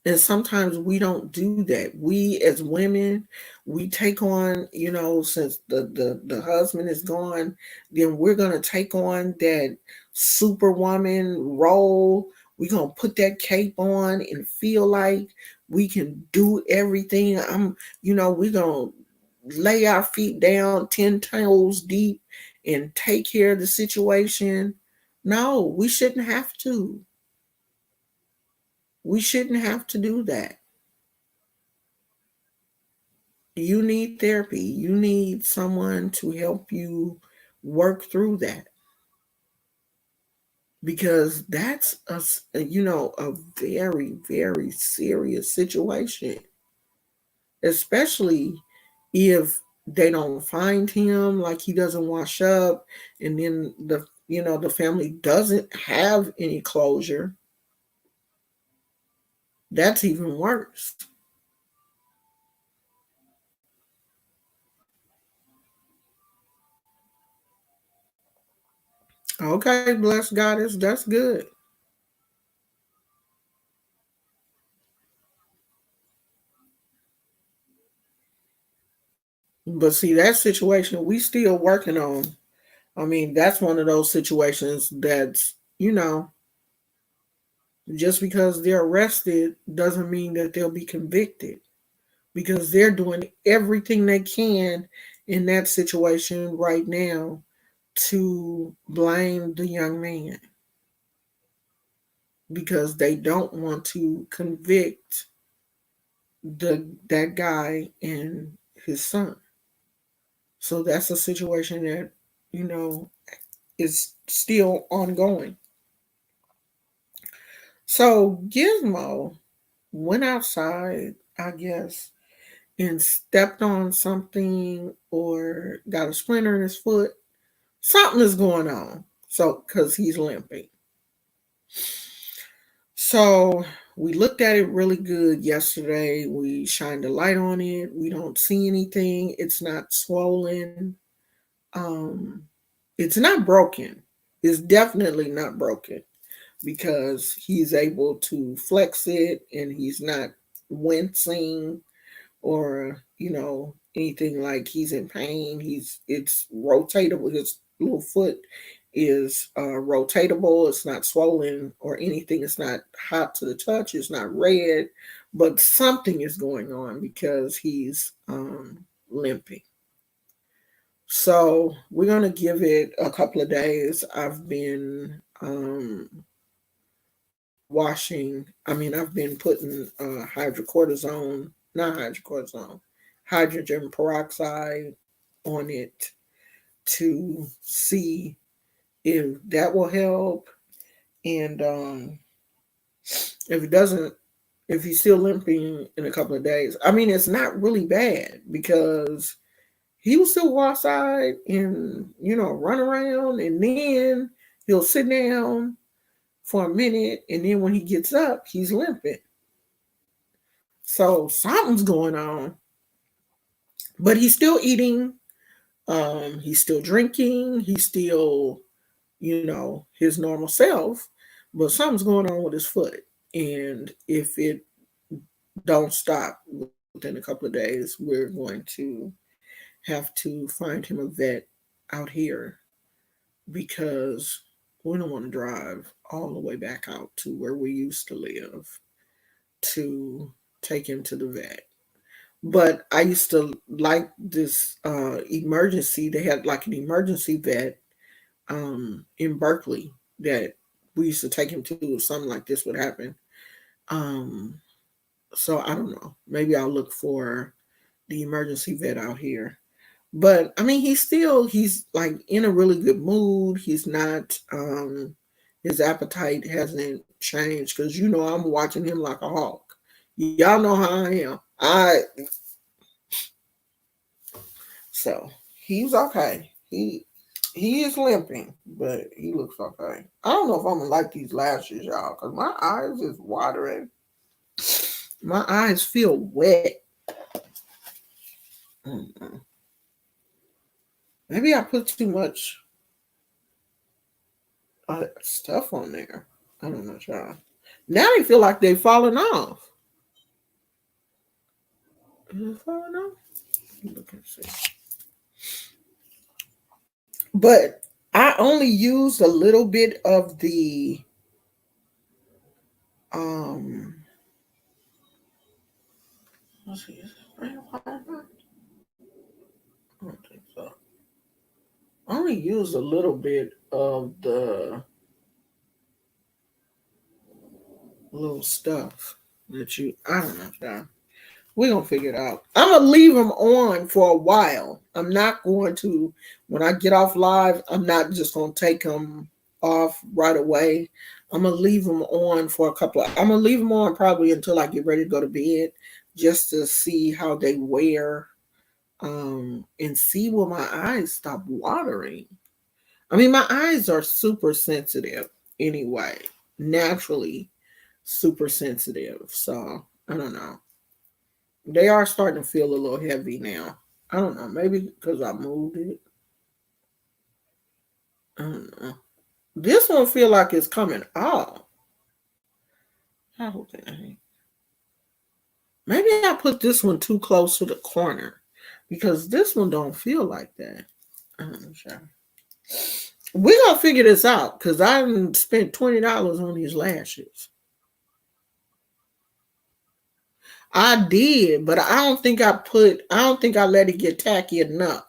And sometimes we don't do that. We as women, we take on, since the husband is gone, then we're gonna take on that superwoman role. We're gonna put that cape on and feel like we can do everything. We're gonna lay our feet down 10 toes deep and take care of the situation. No, we shouldn't have to. We shouldn't have to do that. You need therapy. You need someone to help you work through that, because that's a very, very serious situation. especially if they don't find him, like he doesn't wash up, and then the family doesn't have any closure. That's even worse. Okay, bless goddess, that's good. But see, that situation we still working on. I mean, that's one of those situations that's, just because they're arrested doesn't mean that they'll be convicted, because they're doing everything they can in that situation right now to blame the young man, because they don't want to convict that guy and his son. So that's a situation that, you know, is still ongoing. So Gizmo went outside, I guess, and stepped on something or got a splinter in his foot. Something is going on. So, because he's limping. So, we looked at it really good yesterday. We shined a light on it. We don't see anything. It's not swollen. Um, it's not broken. It's definitely not broken, because he's able to flex it and he's not wincing or anything like he's in pain. It's rotatable. His little foot is rotatable. It's not swollen or anything. It's not hot to the touch. It's not red, but something is going on because he's limping. So we're gonna give it a couple of days. I've been washing. I mean, I've been putting hydrocortisone, not hydrocortisone, hydrogen peroxide on it to see if that will help. And if it doesn't, if he's still limping in a couple of days, I mean, it's not really bad, because he will still go outside and, run around, and then he'll sit down for a minute, and then when he gets up, he's limping. So something's going on, but he's still eating. He's still drinking. He's still, his normal self, but something's going on with his foot. And if it don't stop within a couple of days, we're going to have to find him a vet out here, because we don't want to drive all the way back out to where we used to live to take him to the vet. But I used to like this emergency. They had like an emergency vet in Berkeley that we used to take him to if something like this would happen. Um, so I don't know. Maybe I'll look for the emergency vet out here. But I mean, he's like in a really good mood. He's not his appetite hasn't changed, because I'm watching him like a hawk. Y'all know how I am. So he's okay. He is limping, but he looks okay. I don't know if I'm gonna like these lashes, y'all, because my eyes is watering. My eyes feel wet. Mm-mm. Maybe I put too much stuff on there. I don't know, y'all. Now they feel like they're falling off. Is it falling off? Look and see. But I only used a little bit of the let's see, is it rainwater? I don't think so. I only used a little bit of the little stuff I don't know, y'all. We're gonna figure it out. I'm gonna leave them on for a while. I'm not going to, when I get off live, I'm not just gonna take them off right away. I'm gonna leave them on for a couple. I'm gonna leave them on probably until I get ready to go to bed, just to see how they wear, and see will my eyes stop watering. I mean, my eyes are super sensitive anyway, naturally super sensitive. So I don't know. They are starting to feel a little heavy now. I don't know. Maybe because I moved it. I don't know. This one feel like it's coming off. How dang. Maybe I put this one too close to the corner because this one don't feel like that. I'm sure. We gonna figure this out because I spent $20 on these lashes. I did, but I don't think I don't think I let it get tacky enough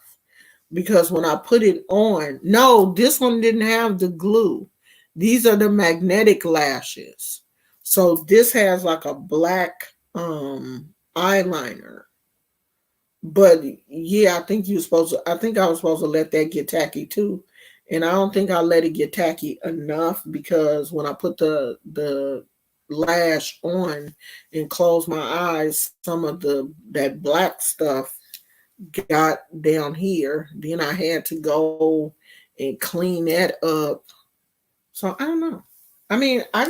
because when I put it on, no, this one didn't have the glue. These are the magnetic lashes. So this has like a black eyeliner. But yeah, I think I was supposed to let that get tacky too. And I don't think I let it get tacky enough because when I put the lash on and closed my eyes, some of the that black stuff got down here. Then I had to go and clean that up. So I don't know. I mean, I'm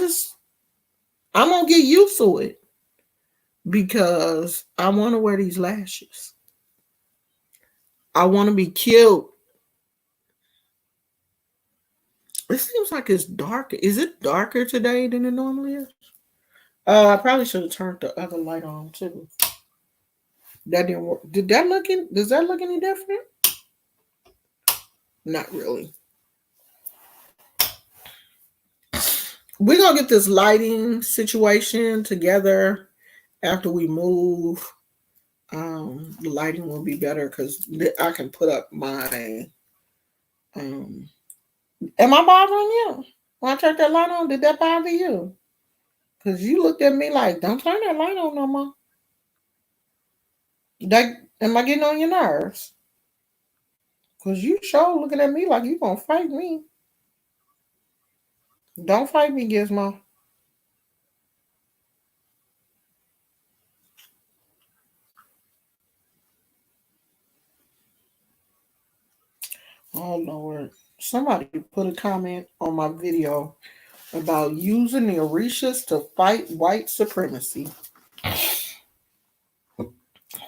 gonna get used to it because I want to wear these lashes. I want to be cute. It seems like it's darker. Is it darker today than it normally is? Oh, I probably should have turned the other light on too. That didn't work. Did that look in? Does that look any different? Not really. We're gonna get this lighting situation together after we move. The lighting will be better because I can put up my. Um, am I bothering you? When I turned that light on, did that bother you? Because you looked at me like, don't turn that light on no more. That am I getting on your nerves? Because you sure looking at me like you gonna fight me. Don't fight me, Gizmo. Oh Lord. Somebody put a comment on my video about using the orishas to fight white supremacy.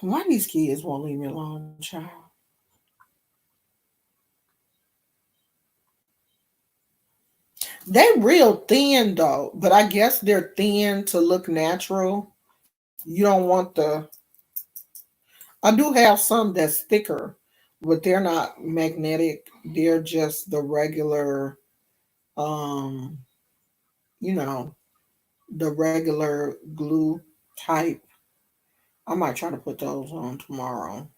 Why these kids won't leave me alone, child? They real thin though, but I guess they're thin to look natural. You don't want the. I do have some that's thicker, but they're not magnetic. They're just the regular, um, you know, the regular glue type. I might try to put those on tomorrow.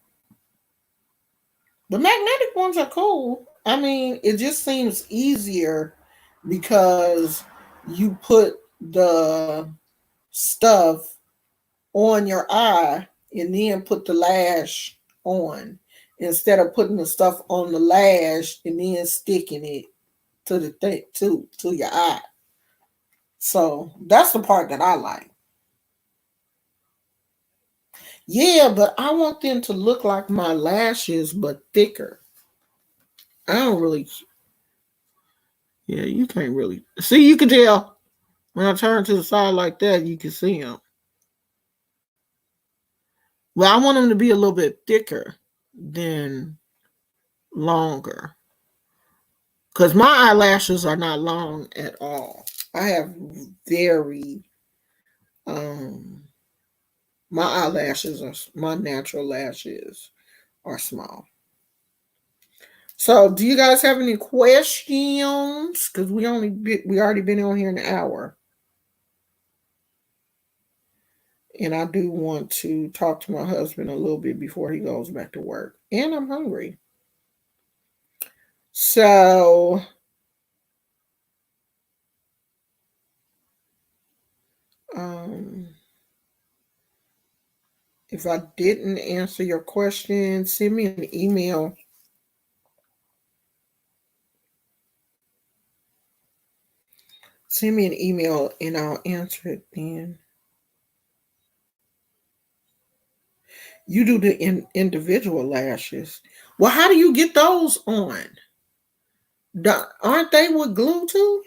The magnetic ones are cool. I mean, it just seems easier because you put the stuff on your eye and then put the lash on instead of putting the stuff on the lash and then sticking it to the thing to your eye. So that's the part that I like. Yeah, but I want them to look like my lashes but thicker. I don't really. Yeah, you can't really see. You can tell when I turn to the side like that. You can see them. Well, I want them to be a little bit thicker than longer because my eyelashes are not long at all. I have very um my eyelashes are my natural lashes are small. So, do you guys have any questions? Because we already been on here an hour, and I do want to talk to my husband a little bit before he goes back to work, and I'm hungry. So, um, if I didn't answer your question, send me an email. Send me an email and I'll answer it then. You do the individual lashes. Well, how do you get those on? Aren't they with glue too?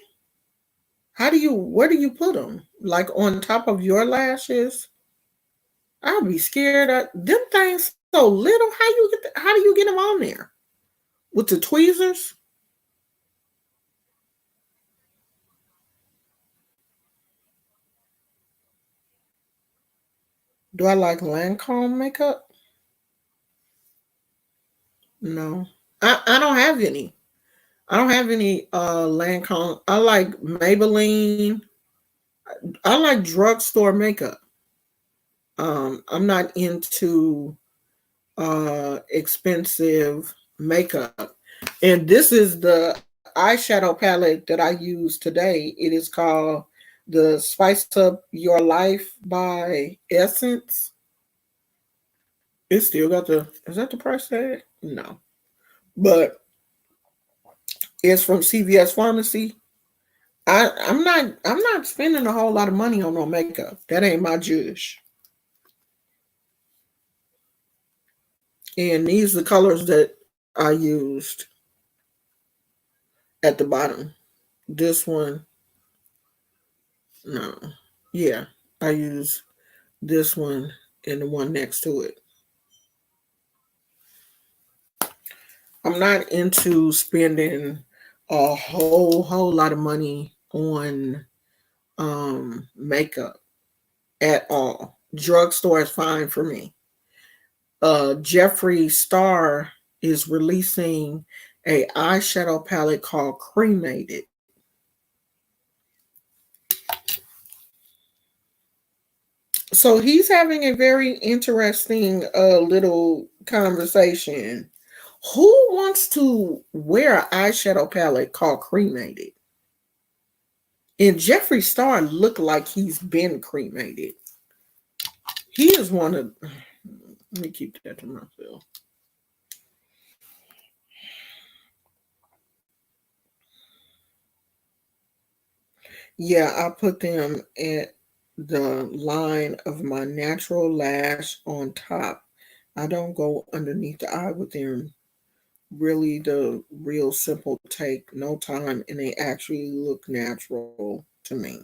Where do you put them? Like on top of your lashes? I'll be scared of them things so little. How do you get them on there? With the tweezers? Do I like Lancome makeup? No. I don't have any. I don't have any Lancome. I like Maybelline. I like drugstore makeup. I'm not into expensive makeup. And this is the eyeshadow palette that I use today. It is called the Spice Up Your Life by Essence. It still got is that the price tag? No. But it's from CVS Pharmacy. I'm not spending a whole lot of money on no makeup. That ain't my juice. And these are the colors that I used at the bottom. This one, no. Yeah, I use this one and the one next to it. I'm not into spending a whole lot of money on makeup at all. Drugstore is fine for me. Jeffree Star is releasing a eyeshadow palette called Cremated. So he's having a very interesting little conversation. Who wants to wear an eyeshadow palette called Cremated? And Jeffree Star looked like he's been cremated. He is one of. Let me keep that to myself. Yeah, I put them at the line of my natural lash on top. I don't go underneath the eye with them. Really, the real simple take no time and they actually look natural to me.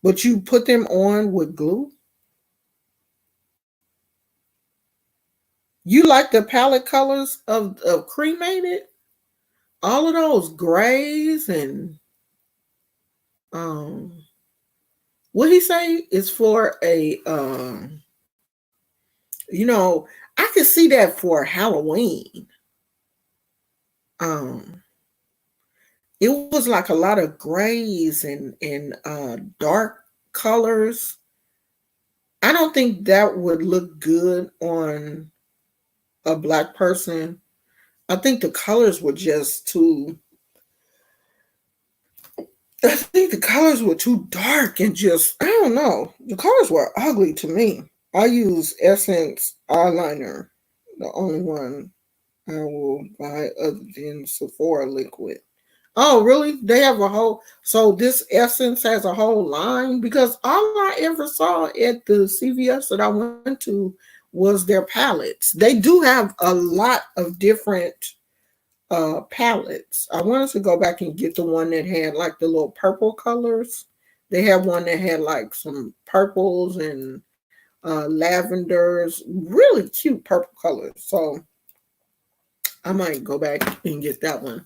But you put them on with glue? You like the palette colors of Cremated? All of those grays and um what he say is for a I could see that for Halloween. Um it was like a lot of grays and dark colors. I don't think that would look good on a black person. I think the colors were just too I think the colors were too dark and just I don't know. The colors were ugly to me. I use Essence eyeliner, the only one I will buy other than Sephora liquid. Oh, really? They have a whole. So this Essence has a whole line because all I ever saw at the CVS that I went to was their palettes. They do have a lot of different palettes. I wanted to go back and get the one that had like the little purple colors. They had one that had like some purples and lavenders, really cute purple colors. So I might go back and get that one.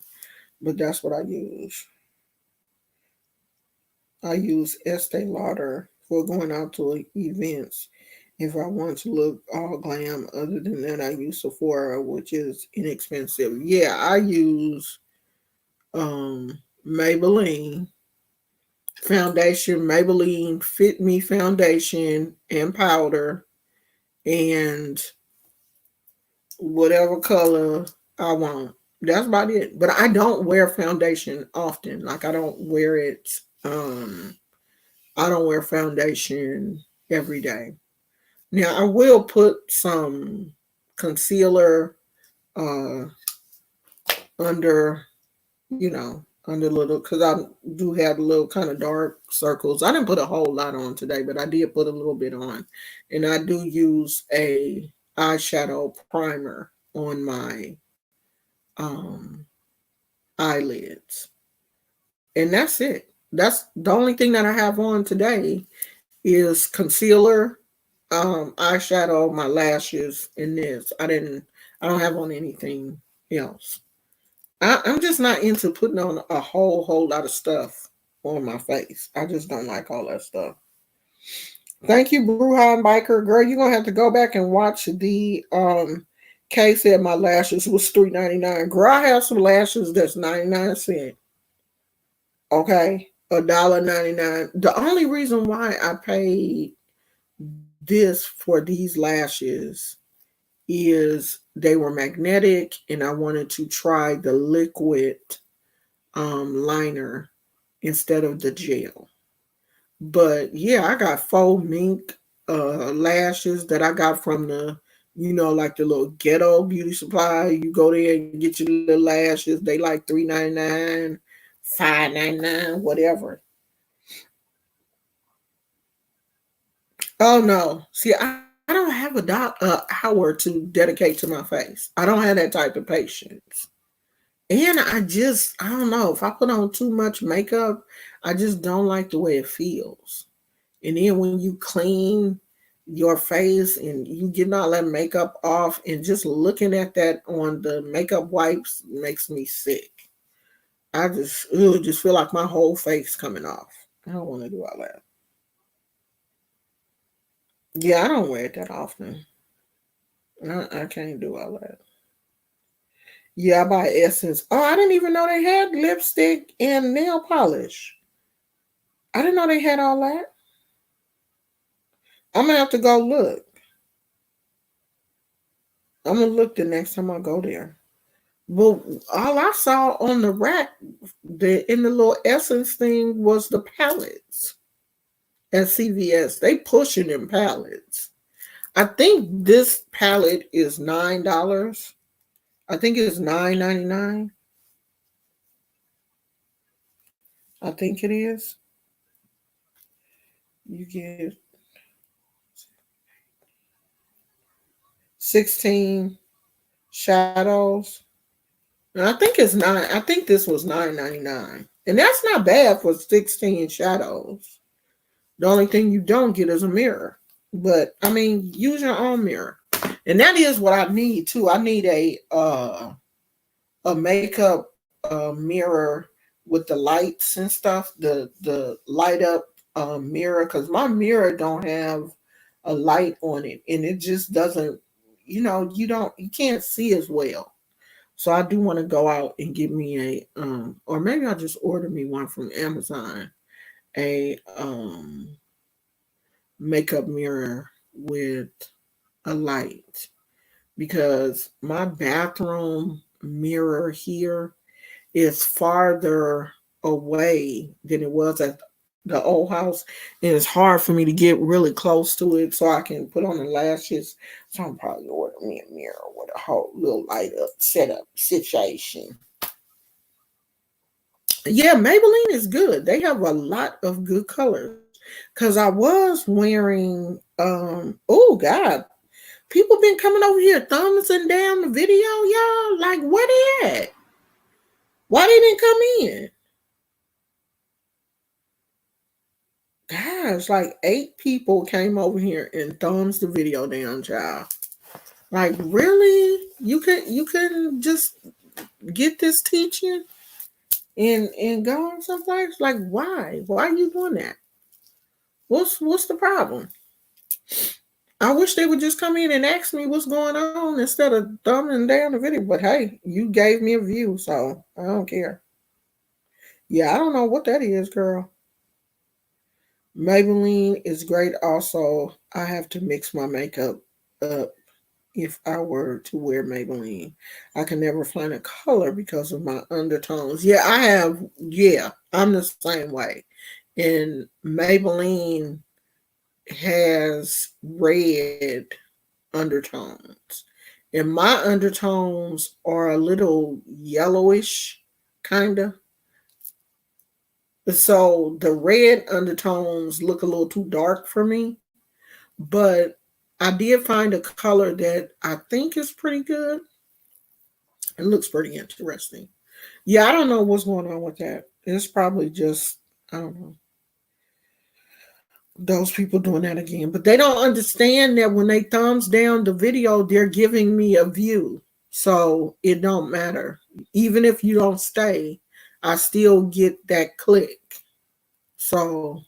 But that's what I use. I use Estee Lauder for going out to events. If I want to look all glam, other than that, I use Sephora, which is inexpensive. Yeah, I use Maybelline foundation, Maybelline Fit Me foundation and powder, and whatever color I want. That's about it. But I don't wear foundation often. Like I don't wear it. I don't wear foundation every day. Now I will put some concealer uh under, under little, because I do have little kind of dark circles. I didn't put a whole lot on today, but I did put a little bit on, and I do use a eyeshadow primer on my um eyelids, and that's it. That's the only thing that I have on today is concealer, eyeshadow, my lashes, and this. I don't have on anything else. I'm just not into putting on a whole lot of stuff on my face. I just don't like all that stuff. Thank you, Bruhan Biker. Girl, you're gonna have to go back and watch the Kay said my lashes was $3.99. Girl, I have some lashes that's 99 cents. Okay. $1.99. The only reason why I paid this for these lashes is they were magnetic and I wanted to try the liquid liner instead of the gel. But yeah, I got faux mink lashes that I got from the, like the little ghetto beauty supply. You go there and get your little lashes. They like $3.99, $5.99, whatever. Oh no. See, I don't have hour to dedicate to my face. I don't have that type of patience. And I don't know, if I put on too much makeup, I just don't like the way it feels. And then when you clean your face and you get all that makeup off, and just looking at that on the makeup wipes makes me sick. Just feel like my whole face coming off. I don't want to do all that. Yeah, I don't wear it that often. I can't do all that. Yeah, I buy Essence. Oh, I didn't even know they had lipstick and nail polish. I didn't know they had all that. I'm gonna have to go look. I'm gonna look the next time I go there. Well, all I saw on the rack, in the little Essence thing, was the palettes at CVS. They pushing them palettes. I think this palette is $9. I think it's $9.99. I think it is. You get 16 shadows. And I think it's nine. I think this was $9.99. And that's not bad for 16 shadows. The only thing you don't get is a mirror. But I mean, use your own mirror. And that is what I need too. I need a makeup mirror with the lights and stuff, the light up mirror, because my mirror don't have a light on it, and it just doesn't. You can't see as well. So I do want to go out and get me or maybe I'll just order me one from Amazon, a makeup mirror with a light, because my bathroom mirror here is farther away than it was at the old house. And it's hard for me to get really close to it so I can put on the lashes. So I'm probably order me a mirror with a whole little light up setup situation. Yeah, Maybelline is good. They have a lot of good colors. Cause I was wearing oh God, people been coming over here thumbsing down the video, y'all. Like, where they at? Why they didn't come in? Gosh, like 8 people came over here and thumbs the video down, child. Like, really? You couldn't just get this teaching and go on someplace? Like, why? Why are you doing that? What's the problem? I wish they would just come in and ask me what's going on instead of thumbing down the video. But hey, you gave me a view, so I don't care. Yeah, I don't know what that is, girl. Maybelline is great. Also, I have to mix my makeup up if I were to wear Maybelline. I can never find a color because of my undertones. Yeah, I have. Yeah, I'm the same way. And Maybelline has red undertones. And my undertones are a little yellowish, kind of. So the red undertones look a little too dark for me, but I did find a color that I think is pretty good. It looks pretty interesting. Yeah, I don't know what's going on with that. It's probably just, I don't know, those people doing that again. But they don't understand that when they thumbs down the video, they're giving me a view. So it don't matter. Even if you don't stay, I still get that click. So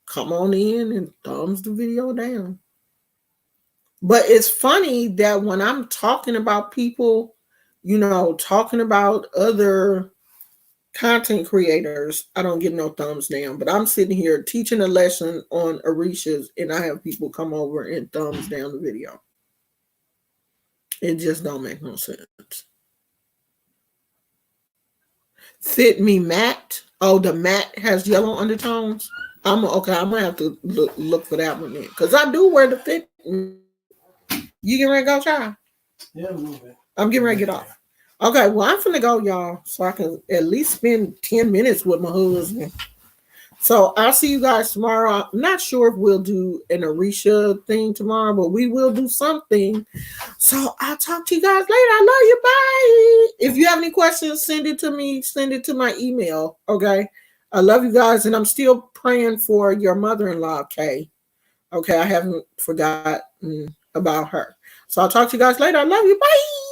come on in and thumbs the video down. But it's funny that when I'm talking about people, talking about other content creators, I don't get no thumbs down. But I'm sitting here teaching a lesson on orishas, and I have people come over and thumbs down the video. It just don't make no sense. Fit me matte. Oh, the matte has yellow undertones. I'm gonna have to look for that one then, because I do wear the fit. You getting ready to go, child? Yeah, a little bit. I'm getting ready to get off. Okay, well, I'm finna go, y'all, so I can at least spend 10 minutes with my husband. So I'll see you guys tomorrow. I'm not sure if we'll do an Orisha thing tomorrow, but we will do something. So I'll talk to you guys later. I love you. Bye. If you have any questions, send it to me. Send it to my email. Okay. I love you guys, and I'm still praying for your mother-in-law, Kay. Okay, I haven't forgotten about her. So I'll talk to you guys later. I love you. Bye.